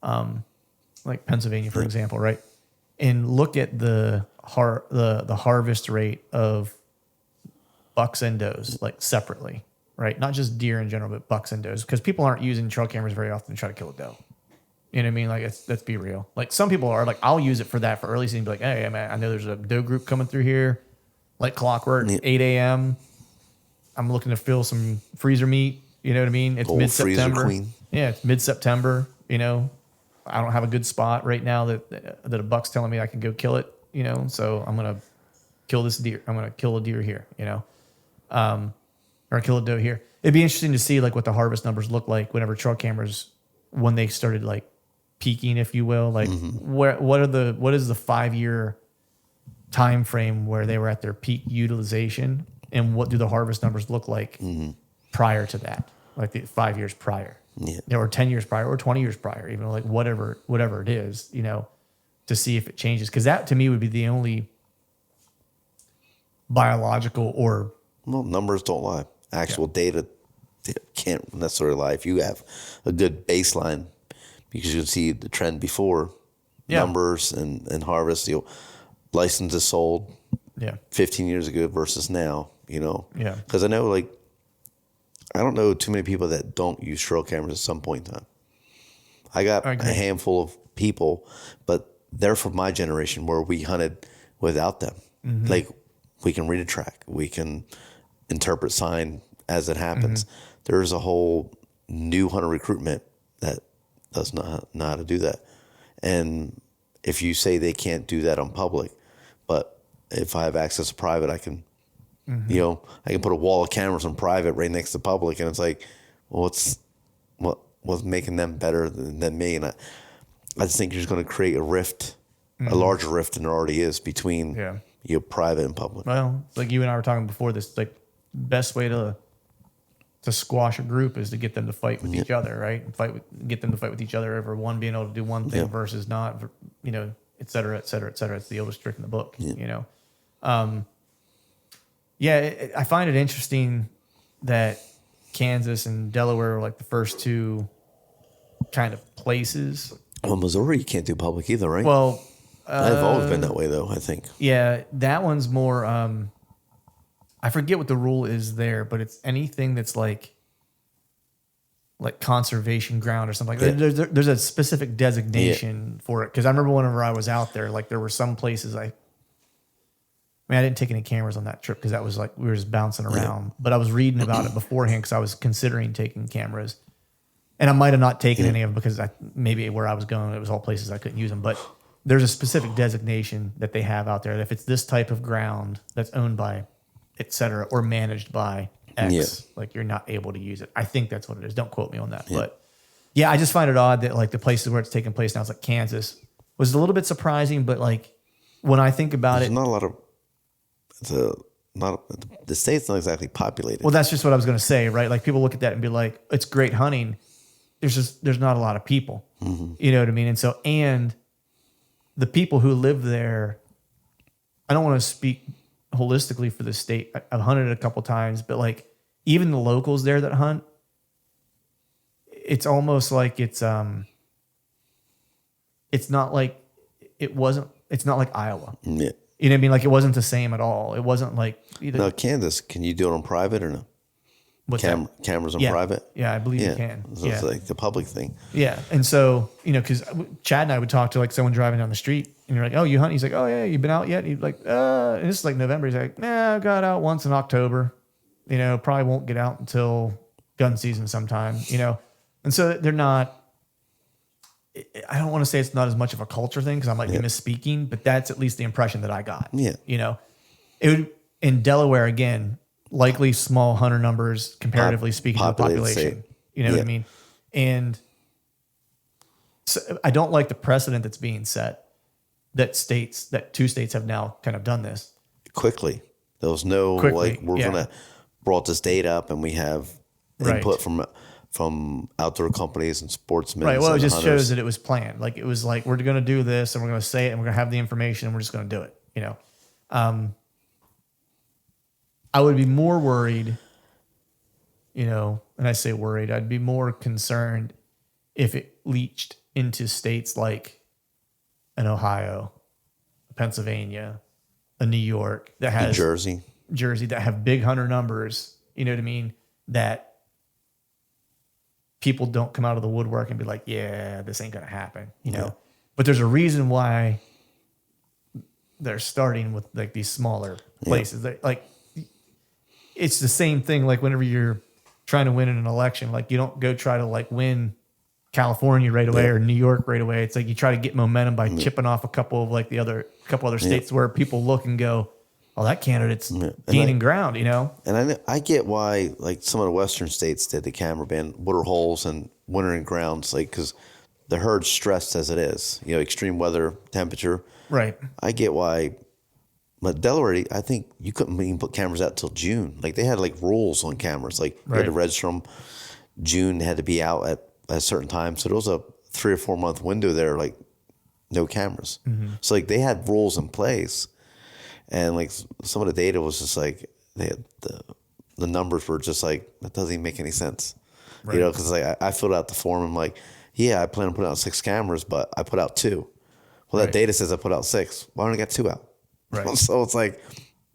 like Pennsylvania, for example, right? And look at the harvest rate of bucks and does, like separately, right? Not just deer in general, but bucks and does, because people aren't using trail cameras very often to try to kill a doe. You know what I mean? Like, let's be real. Like, some people are like, I'll use it for that for early season. Be like, hey, man, I know there's a doe group coming through here, like clockwork, 8 a.m. I'm looking to fill some freezer meat. You know what I mean? It's Old mid-September. freezer queen. Yeah, it's mid-September. You know, I don't have a good spot right now that a buck's telling me I can go kill it. You know, so I'm gonna kill this deer. I'm gonna kill a deer here. You know, or kill a doe here. It'd be interesting to see like what the harvest numbers look like whenever trail cameras, when they started like peaking, if you will. Like what is the 5-year time frame where they were at their peak utilization, and what do the harvest numbers look like prior to that, like the 5 years prior, or 10 years prior, or 20 years prior, even like whatever it is, you know, to see if it changes. Because that to me would be the only biological or numbers don't lie. Actual data can't necessarily lie. If you have a good baseline, because you can see the trend before numbers and harvest, you know, licenses sold 15 years ago versus now, you know. Yeah. Because I know, like, I don't know too many people that don't use trail cameras at some point in time. I got a handful of people, but they're from my generation where we hunted without them. Like, we can read a track. We can interpret sign as it happens. There's a whole new hunter recruitment that does not know how to do that. And if you say they can't do that on public, but if I have access to private, I can, you know, I can put a wall of cameras on private right next to public, and it's like, well, what's making them better than me? And I just think you're just going to create a rift, a larger rift than there already is between you know, private and public. Well, like you and I were talking before this, like best way to squash a group is to get them to fight with each other, right? And get them to fight with each other over one being able to do one thing versus not, you know, et cetera, et cetera, et cetera. It's the oldest trick in the book, you know? I find it interesting that Kansas and Delaware were like the first two kind of places. Well, Missouri, you can't do public either, right? Well, I've always been that way, though, I think. Yeah, that one's more, I forget what the rule is there, but it's anything that's like conservation ground or something like that. There's a specific designation for it. Because I remember whenever I was out there, like there were some places I didn't take any cameras on that trip because that was like we were just bouncing around. But I was reading about it beforehand because I was considering taking cameras. And I might have not taken any of them because maybe where I was going, it was all places I couldn't use them. But there's a specific designation that they have out there that if it's this type of ground that's owned by et cetera, or managed by X, like you're not able to use it. I think that's what it is. Don't quote me on that. But yeah, I just find it odd that like the places where it's taking place now, it's like Kansas was a little bit surprising, but like when I think about There's not a lot of, the state's not exactly populated. Well, that's just what I was going to say, right? Like people look at that and be like, it's great hunting. There's not a lot of people, you know what I mean? And so, and the people who live there, I don't want to speak holistically for the state. I've hunted it a couple times, but like even the locals there that hunt, it's almost like it's not like it's not like Iowa. Yeah. You know what I mean? Like it wasn't the same at all. It wasn't like either. Now, Kansas, can you do it on private or no? Cameras on private? Yeah, I believe you can. So it's like the public thing. Yeah. And so, you know, because Chad and I would talk to like someone driving down the street and you're like, oh, you hunt? He's like, oh, yeah, you been out yet? He's like, and this is like November. He's like, I got out once in October. You know, probably won't get out until gun season sometime, you know? And so they're not, I don't want to say it's not as much of a culture thing because I might be misspeaking, but that's at least the impression that I got. Yeah. You know, it would, in Delaware, again, likely small hunter numbers comparatively speaking to the population. You know what I mean? And so I don't like the precedent that's being set that two states have now kind of done this. Quickly. There was no like we're gonna brought this data up and we have input from outdoor companies and sportsmen. Right. Well, it just shows that it was planned. Like it was like we're gonna do this and we're gonna say it and we're gonna have the information and we're just gonna do it, you know. I would be more worried, you know, and I say worried, I'd be more concerned if it leached into states like an Ohio, a Pennsylvania, a New York that has Jersey that have big hunter numbers, you know what I mean? That people don't come out of the woodwork and be like, yeah, this ain't going to happen, you know? But there's a reason why they're starting with like these smaller places. Like, it's the same thing. Like whenever you're trying to win in an election, like you don't go try to like win California right away or New York right away. It's like you try to get momentum by chipping off a couple of like couple other states where people look and go, oh, that candidate's gaining ground, you know? And I get why like some of the Western states did the camera ban, water holes and wintering grounds, like, cause the herd's stressed as it is, you know, extreme weather, temperature. Right. I get why. But Delaware, I think you couldn't even put cameras out till June. Like they had like rules on cameras. Like you had to register them. June had to be out at a certain time. So there was a 3 or 4 month window there, like no cameras. So like they had rules in place, and like some of the data was just like they had the numbers were just like that doesn't even make any sense. You know, because like I filled out the form. I'm like, yeah, I plan on putting out 6 cameras, but I put out 2. Well, that data says I put out 6. Why don't I got 2 out? Right. So it's like,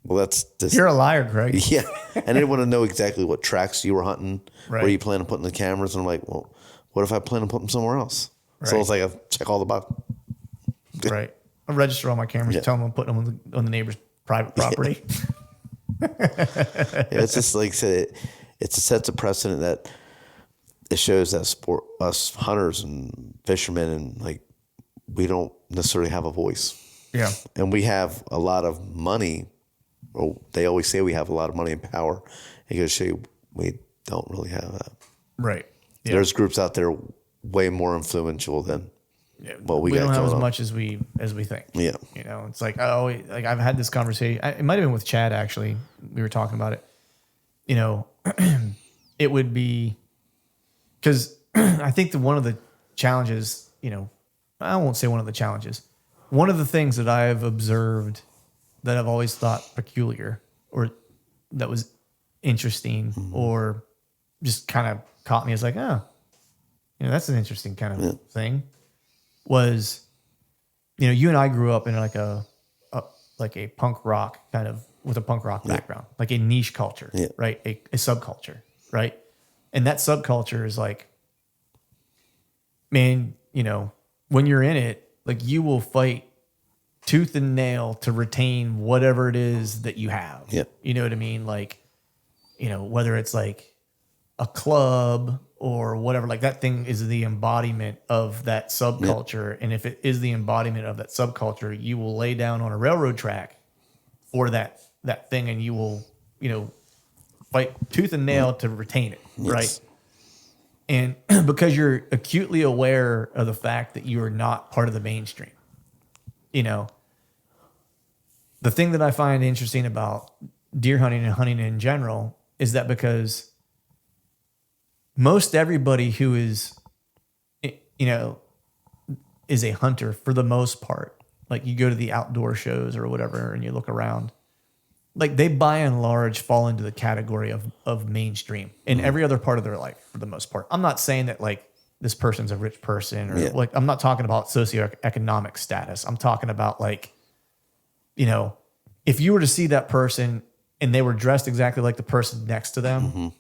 well, that's just... You're a liar, Greg. Yeah. And they want to know exactly what tracks you were hunting, where you plan on putting the cameras. And I'm like, well, what if I plan on putting them somewhere else? So it's like I check all the boxes. Right. I register all my cameras, tell them I'm putting them on the neighbor's private property. It's just like I said, it sets a precedent that it shows that us hunters and fishermen and like we don't necessarily have a voice. Yeah. And we have a lot of money. Well, they always say we have a lot of money and power. It goes to show you we don't really have that. Right. Yeah. There's groups out there way more influential than what we got don't have as on. much as we think. Yeah. You know, it's like, like I've had this conversation. It might have been with Chad, actually. We were talking about it. You know, it would be because I think that one of the challenges, you know, I won't say one of the challenges. One of the things that I have observed that I've always thought peculiar or that was interesting or just kind of caught me as like, oh, you know, that's an interesting kind of thing was, you know, you and I grew up in like a punk rock kind of with a punk rock background, like a niche culture, right? A subculture, right? And that subculture is like, man, you know, when you're in it, like you will fight tooth and nail to retain whatever it is that you have. Yeah. You know what I mean? Like, you know, whether it's like a club or whatever, like that thing is the embodiment of that subculture. And if it is the embodiment of that subculture, you will lay down on a railroad track for that thing and you will, you know, fight tooth and nail to retain it. Yes. Right. And because you're acutely aware of the fact that you are not part of the mainstream, you know, the thing that I find interesting about deer hunting and hunting in general is that because most everybody who is, you know, is a hunter for the most part, like you go to the outdoor shows or whatever and you look around, like they by and large fall into the category of mainstream in every other part of their life for the most part. I'm not saying that like this person's a rich person or like, I'm not talking about socioeconomic status. I'm talking about like, you know, if you were to see that person and they were dressed exactly like the person next to them,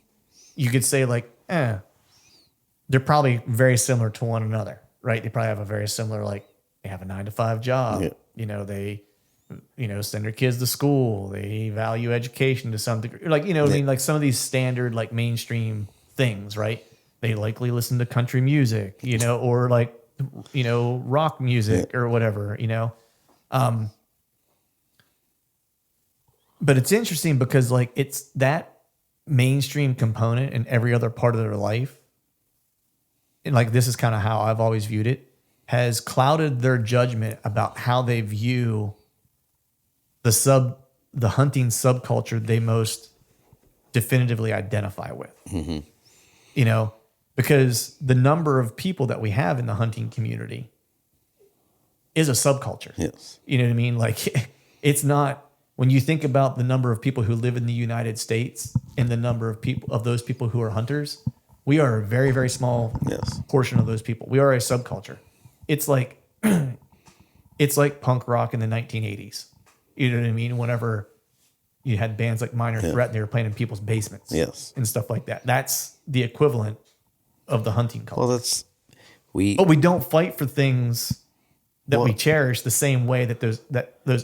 you could say like, they're probably very similar to one another, right? They probably have a very similar, like they have a 9-to-5 job, you know, they, you know, send their kids to school. They value education to some degree. Like, you know what I mean? Like some of these standard, like mainstream things, right? They likely listen to country music, you know, or like, you know, rock music or whatever, you know? But it's interesting because like it's that mainstream component in every other part of their life. And like, this is kind of how I've always viewed it, has clouded their judgment about how they view the hunting subculture they most definitively identify with, you know, because the number of people that we have in the hunting community is a subculture. Yes. You know what I mean? Like it's not, when you think about the number of people who live in the United States and the number of people of those people who are hunters, we are a very, very small portion of those people. We are a subculture. It's like punk rock in the 1980s. You know what I mean? Whenever you had bands like Minor Threat and they were playing in people's basements and stuff like that. That's the equivalent of the hunting culture. Well, but we don't fight for things that we cherish the same way that those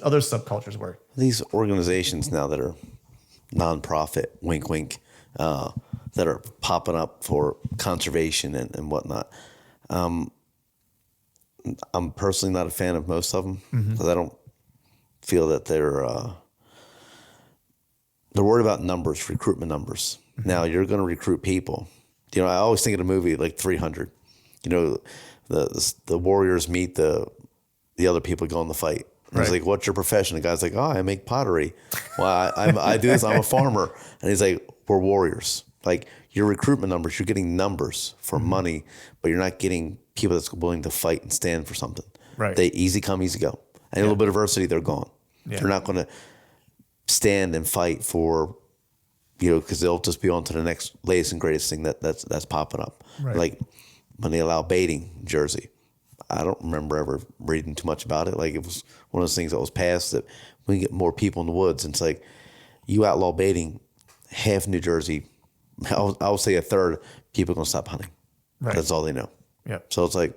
other subcultures were. These organizations now that are nonprofit, wink, wink, that are popping up for conservation and whatnot. I'm personally not a fan of most of them because I don't feel that they're worried about numbers, recruitment numbers. Now you're going to recruit people. You know, I always think of the movie like 300. You know, the warriors meet the other people going to fight. And It's like, what's your profession? The guy's like, I make pottery. Well, I do this. I'm a farmer. And he's like, we're warriors. Like your recruitment numbers, you're getting numbers for money, but you're not getting people that's willing to fight and stand for something. Right. They easy come, easy go. And a little bit of adversity, they're gone. Yeah. They're not going to stand and fight for, because they'll just be on to the next latest and greatest thing that's popping up. Right. Like when they allow baiting in Jersey. I don't remember ever reading too much about it. Like it was one of those things that was passed that we get more people in the woods. And it's like you outlaw baiting, half New Jersey, I'll say a third, people are going to stop hunting. Right. That's all they know. Yep. So it's like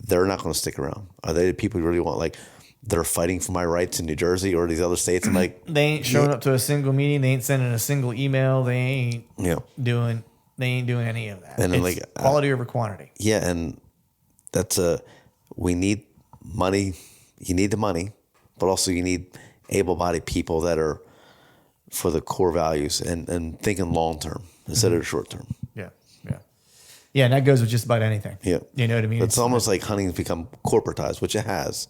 they're not going to stick around. Are they the people you really want? Like they're fighting for my rights in New Jersey or these other states? I'm like, they ain't showing up to a single meeting. They ain't sending a single email. They ain't doing any of that. And then it's quality over quantity. Yeah, and that's we need money. You need the money, but also you need able-bodied people that are for the core values and thinking long-term instead of short-term. Yeah, yeah. Yeah, and that goes with just about anything. Yeah. You know what I mean? It's almost like hunting's become corporatized, which it has,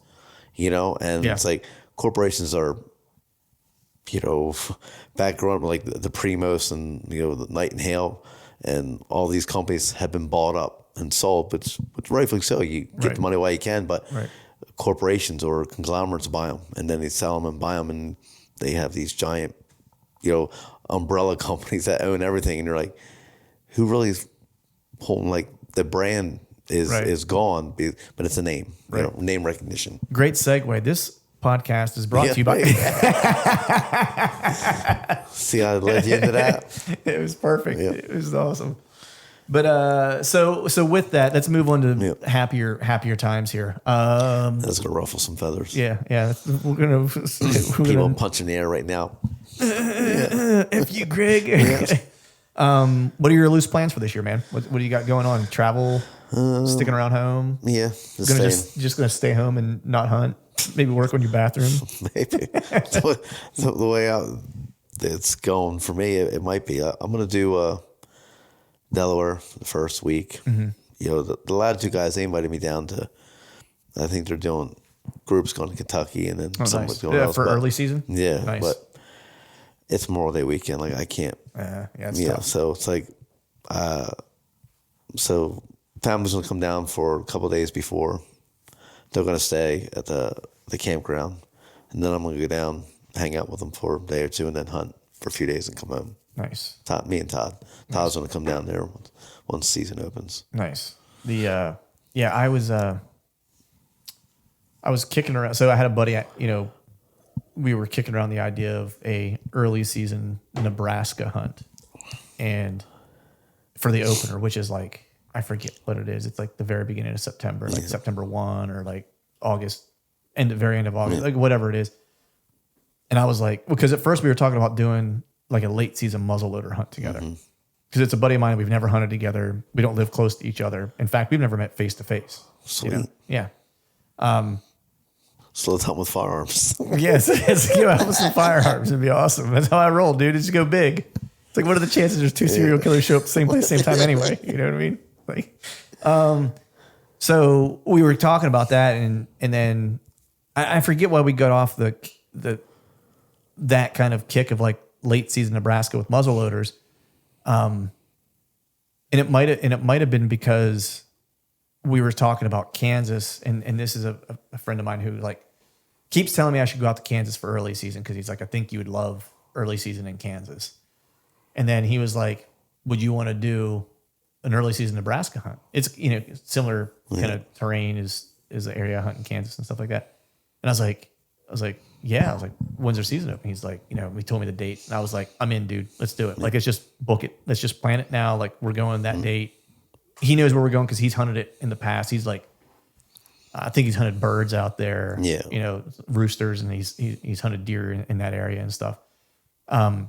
and it's like corporations are, back growing up like the Primos and, the Night and Hail and all these companies have been bought up and sold, but rightfully so. You get the money while you can, but corporations or conglomerates buy them and then they sell them and buy them, and they have these giant, umbrella companies that own everything, and you're like, who really is holding, like, the brand is gone, but it's a name, name recognition. Great segue. This podcast is brought to you by. See how I led you into that? It was perfect. Yeah. It was awesome. But so with that, let's move on to happier times here. That's gonna ruffle some feathers. Yeah. We're gonna people punching the air right now. If you, Greg. What are your loose plans for this year, man? What do you got going on? Travel, sticking around home? Yeah, just gonna stay home and not hunt. Maybe work on your bathroom. Maybe the way it's going for me, it might be. I'm gonna do Delaware the first week. Mm-hmm. The Latitude guys, they invited me down to. I think they're doing groups going to Kentucky and then nice. Going else. For early season. Yeah, nice. But it's Memorial Day weekend. Like I can't. Tough. So it's like, so family's gonna come down for a couple of days before. They're gonna stay at the campground, and then I'm gonna go down, hang out with them for a day or two, and then hunt for a few days and come home. Nice. Me and Todd. Todd's gonna come down there once the season opens. Nice. I was kicking around. So I had a buddy. We were kicking around the idea of a early season Nebraska hunt, and for the opener, which is like, I forget what it is. It's like the very beginning of September, like September 1 or like August, very end of August, like whatever it is. And I was like, because at first we were talking about doing like a late season muzzleloader hunt together. Because it's a buddy of mine. We've never hunted together. We don't live close to each other. In fact, we've never met face to face. Sweet. Yeah. So let's hunt with firearms. Yes, hunt with some firearms. It'd be awesome. That's how I roll, dude. Just go big. It's like, what are the chances there's two serial killers show up at the same place, same time anyway? You know what I mean? Like, so we were talking about that, and then I forget why we got off that kind of kick of like late season Nebraska with muzzleloaders. And it might have been because we were talking about Kansas, and this is a friend of mine who like keeps telling me I should go out to Kansas for early season because he's like, I think you would love early season in Kansas. And then he was like, would you want to do an early season Nebraska hunt? It's similar kind of terrain is the area I hunt in Kansas and stuff like that. And I was like, yeah. I was like, when's their season open? He's like, he told me the date, and I was like, I'm in, dude. Let's do it. Like, let's just book it. Let's just plan it now. Like, we're going that date. he knows where we're going because he's hunted it in the past. He's like, I think he's hunted birds out there. Yeah. You know, roosters, and he's hunted deer in that area and stuff. And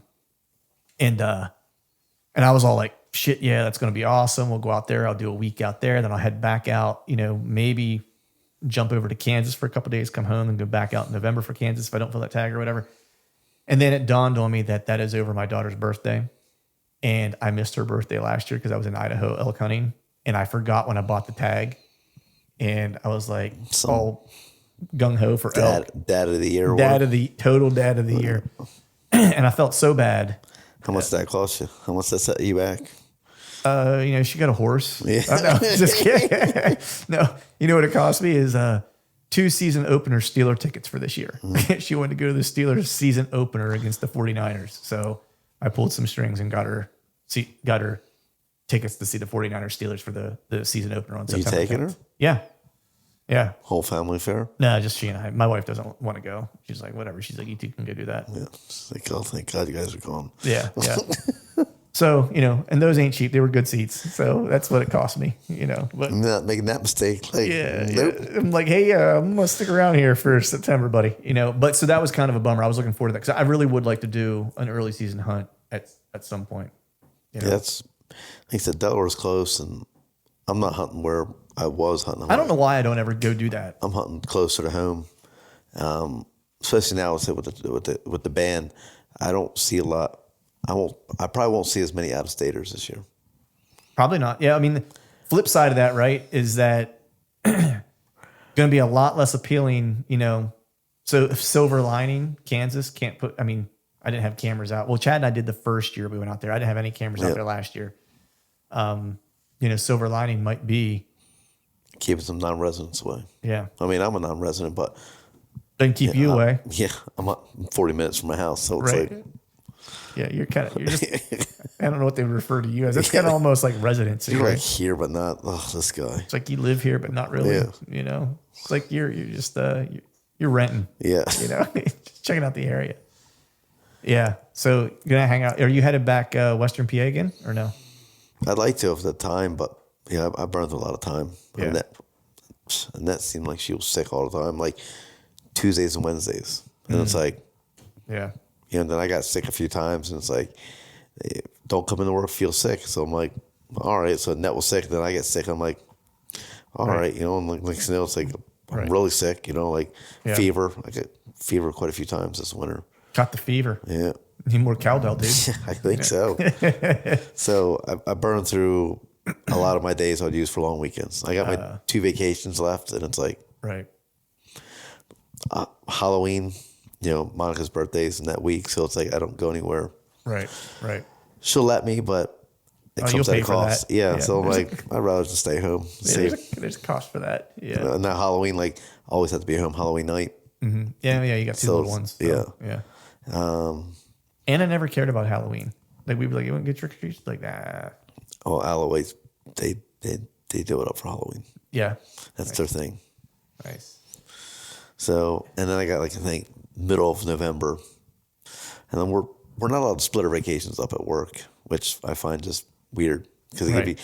I was all like, shit, yeah, that's going to be awesome. We'll go out there. I'll do a week out there. Then I'll head back out, you know, maybe jump over to Kansas for a couple of days, come home and go back out in November for Kansas if I don't feel that tag or whatever. And then it dawned on me that is over my daughter's birthday. And I missed her birthday last year because I was in Idaho elk hunting. And I forgot when I bought the tag. And I was like, all gung-ho for elk. Dad of the year. Total dad of the year. And I felt so bad. How much did that cost you? How much did that set you back? You know, she got a horse. Yeah. No, just kidding. No, you know what it cost me is 2 season opener Steeler tickets for this year. She wanted to go to the Steelers season opener against the 49ers. So I pulled some strings and got her tickets to see the 49ers Steelers for the season opener on September. You taking 10th. her? Yeah. Yeah. Whole family affair? No, just she and I. My wife doesn't want to go. She's like, whatever. She's like, you two can go do that. Yeah. It's like, oh, thank God you guys are gone. Yeah. Yeah. So, you know, and those ain't cheap. They were good seats. So that's what it cost me, you know. But I'm not making that mistake. Like, yeah, nope. yeah. I'm like, hey, I'm going to stick around here for September, buddy. You know, but so that was kind of a bummer. I was looking forward to that because I really would like to do an early season hunt at some point. You know? Yeah, like I said, Delaware's close, and I'm not hunting where I was hunting. I don't know why I don't ever go do that. I'm hunting closer to home, especially now. With the band, I don't see a lot. I probably won't see as many out of staters this year. Probably not. Yeah, I mean, the flip side of that, right, is that going to be a lot less appealing. You know, so if Silver Lining, Kansas can't put. I mean, I didn't have cameras out. Well, Chad and I did the first year we went out there. I didn't have any cameras out there last year. You know, Silver Lining might be keeping some non-residents away. Yeah. I mean, I'm a non-resident, but doesn't keep you away. Yeah, I'm 40 minutes from my house, so it's like. Yeah, you're just, I don't know what they refer to you as. It's kind of almost like residency. You're right? like here, but not, this guy. It's like you live here, but not really, you know? It's like you're just, you're renting. Yeah. You know, just checking out the area. Yeah. So you're going to hang out. Are you headed back Western PA again or no? I'd like to at the time, but yeah, I burned a lot of time. Yeah. Annette seemed like she was sick all the time, like Tuesdays and Wednesdays. And it's like, yeah. You know, and then I got sick a few times, and it's like, hey, don't come into work, feel sick. So I'm like, all right. So Annette was sick, then I get sick. I'm like, all right. You know, and like next thing you know, it's like, I'm really sick, you know, like fever. I get fever quite a few times this winter. Got the fever. Yeah. Need more Caldell, dude. I think so. So I burned through a lot of my days I'd use for long weekends. I got my 2 vacations left, and it's like Halloween, you know, Monica's birthday's in that week, so it's like I don't go anywhere. Right. She'll let me, but it comes at a cost. Yeah, so I'm like, I'd rather just stay home. Yeah, there's a cost for that. Yeah. And that Halloween, like, always have to be home Halloween night. Mm-hmm. Yeah, you got 2 little ones. So, yeah. Anna never cared about Halloween. Like, we'd be like, you want to get trick or treats? Like, nah. Oh, Alloways, they do it up for Halloween. Yeah. That's their thing. Nice. So, and then I got, like, I think, middle of November. And then we're not allowed to split our vacations up at work, which I find just weird because it could be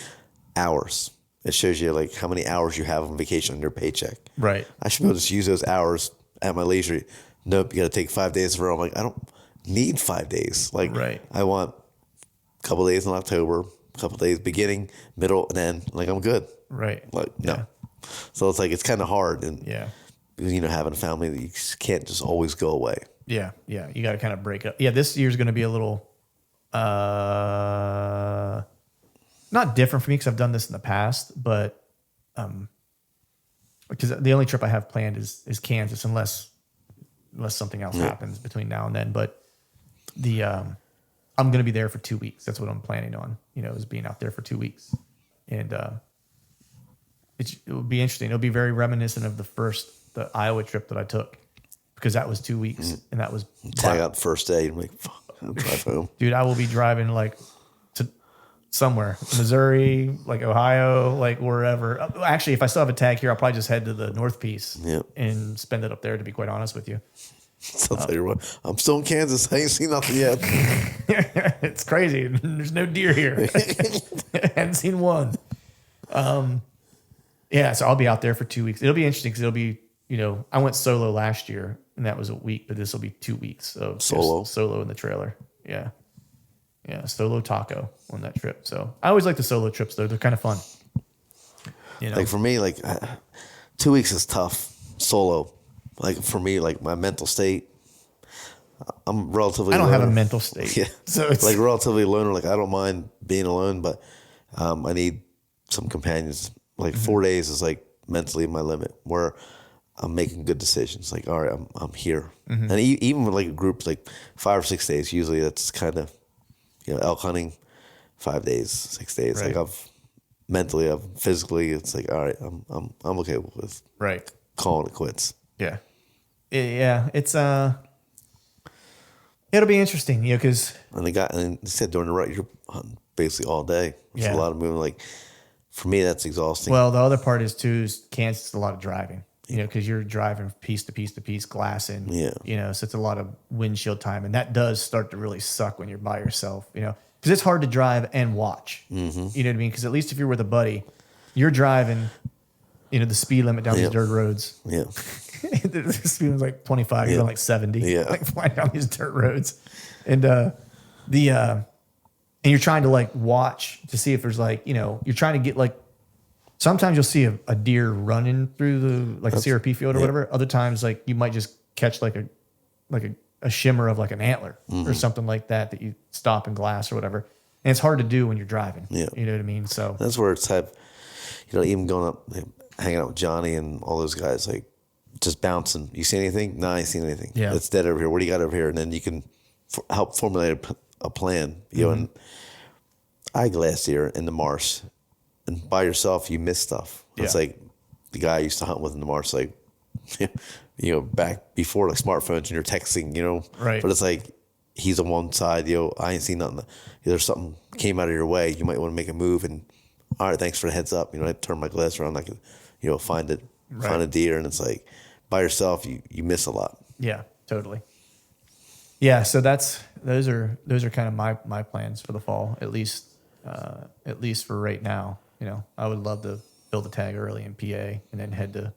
hours. It shows you, like, how many hours you have on vacation on your paycheck. Right. I should be able to just use those hours at my leisure. Nope, you got to take 5 days in a row. I'm like, I don't need 5 days. Like, I want a couple days in October, a couple days beginning, middle, and end. Like, I'm good. Right. Like, no. So it's like, it's kind of hard. And, you know, having a family that you can't just always go away. Yeah. You got to kind of break it up. Yeah, this year's going to be a little, not different for me because I've done this in the past, but because the only trip I have planned is Kansas, unless something else happens between now and then. But I'm going to be there for 2 weeks. That's what I'm planning on. You know, is being out there for 2 weeks, and it will be interesting. It'll be very reminiscent of the Iowa trip that I took because that was 2 weeks, and that was tag out the first day and like, fuck, I'll drive home. Dude, I will be driving like to somewhere, Missouri, like Ohio, like wherever. Actually, if I still have a tag here, I'll probably just head to the North Piece and spend it up there, to be quite honest with you. So I'll tell you what, I'm still in Kansas. I ain't seen nothing yet. It's crazy. There's no deer here. I haven't seen one. Yeah, so I'll be out there for 2 weeks. It'll be interesting because it'll be, I went solo last year and that was a week, but this will be 2 weeks of solo in the trailer. Yeah. Yeah, solo taco on that trip. So I always like the solo trips though. They're kind of fun. Like for me, 2 weeks is tough solo. Like for me, like my mental state, I'm relatively. I don't have a loner. mental state. Yeah, so it's like relatively loner. Like I don't mind being alone, but I need some companions. Like 4 days is like mentally my limit where I'm making good decisions. Like all right, I'm here, and even with like a group like 5 or 6 days, usually that's kind of elk hunting 5 days, 6 days. Right. Like mentally, physically, it's like all right, I'm okay with calling it quits. Yeah. Yeah. It's, it'll be interesting, because. And they said during the rut, you're hunting basically all day. It's a lot of moving. Like for me, that's exhausting. Well, the other part is Kansas is a lot of driving, because you're driving piece to piece to piece, glassing, so it's a lot of windshield time. And that does start to really suck when you're by yourself, because it's hard to drive and watch, you know what I mean? Because at least if you're with a buddy, you're driving, the speed limit down these dirt roads. Yeah. The speed limit's like 25, you're going like 70, like flying down these dirt roads. And and you're trying to like watch to see if there's like, you're trying to get like, sometimes you'll see a deer running through the a CRP field or whatever. Other times, like you might just catch like a shimmer of like an antler or something like that you stop and glass or whatever. And it's hard to do when you're driving. Yeah. You know what I mean? So that's where it's even going up, hanging out with Johnny and all those guys, like just bouncing. You see anything? No, I ain't seen anything. Yeah. It's dead over here. What do you got over here? And then you can help formulate a plan, and I glass deer in the marsh. And by yourself, you miss stuff. It's like the guy I used to hunt with in the marsh, like, back before like smartphones and you're texting, Right. But it's like he's on one side, I ain't seen nothing. There's something came out of your way. You might want to make a move. And all right, thanks for the heads up. I turn my glass around. I could, find a deer. And it's like by yourself, you miss a lot. Yeah, totally. Yeah, so those are kind of my plans for the fall, at least for right now. I would love to build a tag early in PA and then head to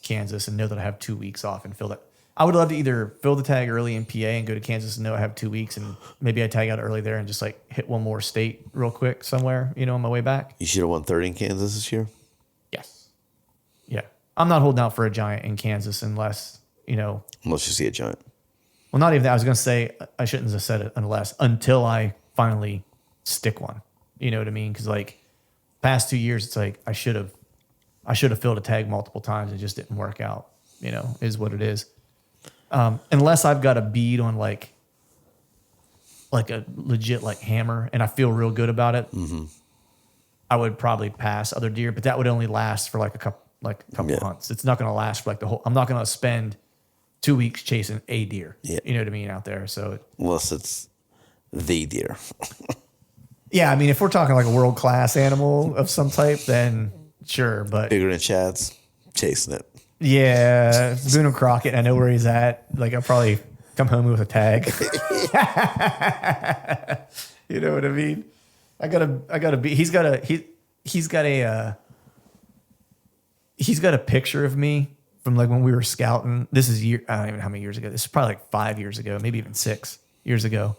Kansas and know that I have 2 weeks off and fill that. I would love to either fill the tag early in PA and go to Kansas and know I have 2 weeks and maybe I tag out early there and just like hit one more state real quick somewhere, on my way back. You should have won 30 in Kansas this year. Yes. Yeah. I'm not holding out for a giant in Kansas unless you see a giant. Well, not even that. I was going to say, I shouldn't have said it until I finally stick one. You know what I mean? Because like past 2 years, it's like I should have filled a tag multiple times. It just didn't work out, is what it is. Unless I've got a bead on like a legit like hammer and I feel real good about it, I would probably pass other deer, but that would only last for like a couple hunts. It's not going to last for like the whole, I'm not going to spend 2 weeks chasing a deer. Yeah. You know what I mean? Out there. So unless it's the deer. Yeah. I mean, if we're talking like a world-class animal of some type, then sure. But bigger than Chad's, chasing it. Yeah. Boone and Crockett. I know where he's at. Like I'll probably come home with a tag. You know what I mean? I gotta be, he's got a picture of me from like when we were scouting. This is I don't even know how many years ago. This is probably like 5 years ago, maybe even 6 years ago,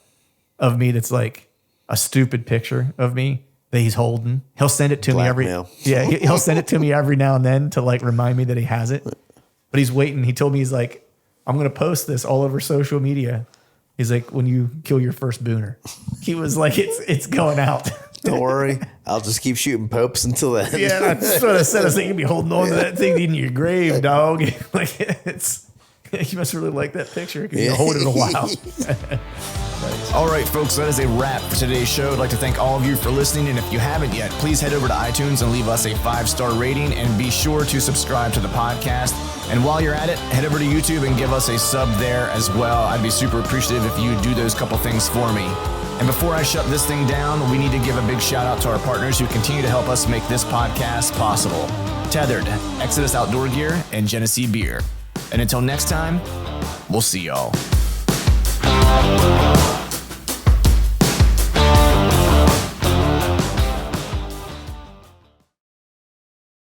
of me. That's like a stupid picture of me that he's holding. He'll send it to me he'll send it to me every now and then to like remind me that he has it. But he's waiting. He told me, he's like, I'm going to post this all over social media. He's like, when you kill your first booner. He was like, it's going out. Don't worry. I'll just keep shooting popes until then. Yeah, that's what I said. I was like, you'd be holding on to that thing in your grave, dog. Like you must really like that picture because you hold it a while. All right, folks, that is a wrap for today's show. I'd like to thank all of you for listening. And if you haven't yet, please head over to iTunes and leave us a 5-star rating and be sure to subscribe to the podcast. And while you're at it, head over to YouTube and give us a sub there as well. I'd be super appreciative if you would do those couple things for me. And before I shut this thing down, we need to give a big shout out to our partners who continue to help us make this podcast possible. Tethered, Exodus Outdoor Gear, and Genesee Beer. And until next time, we'll see y'all.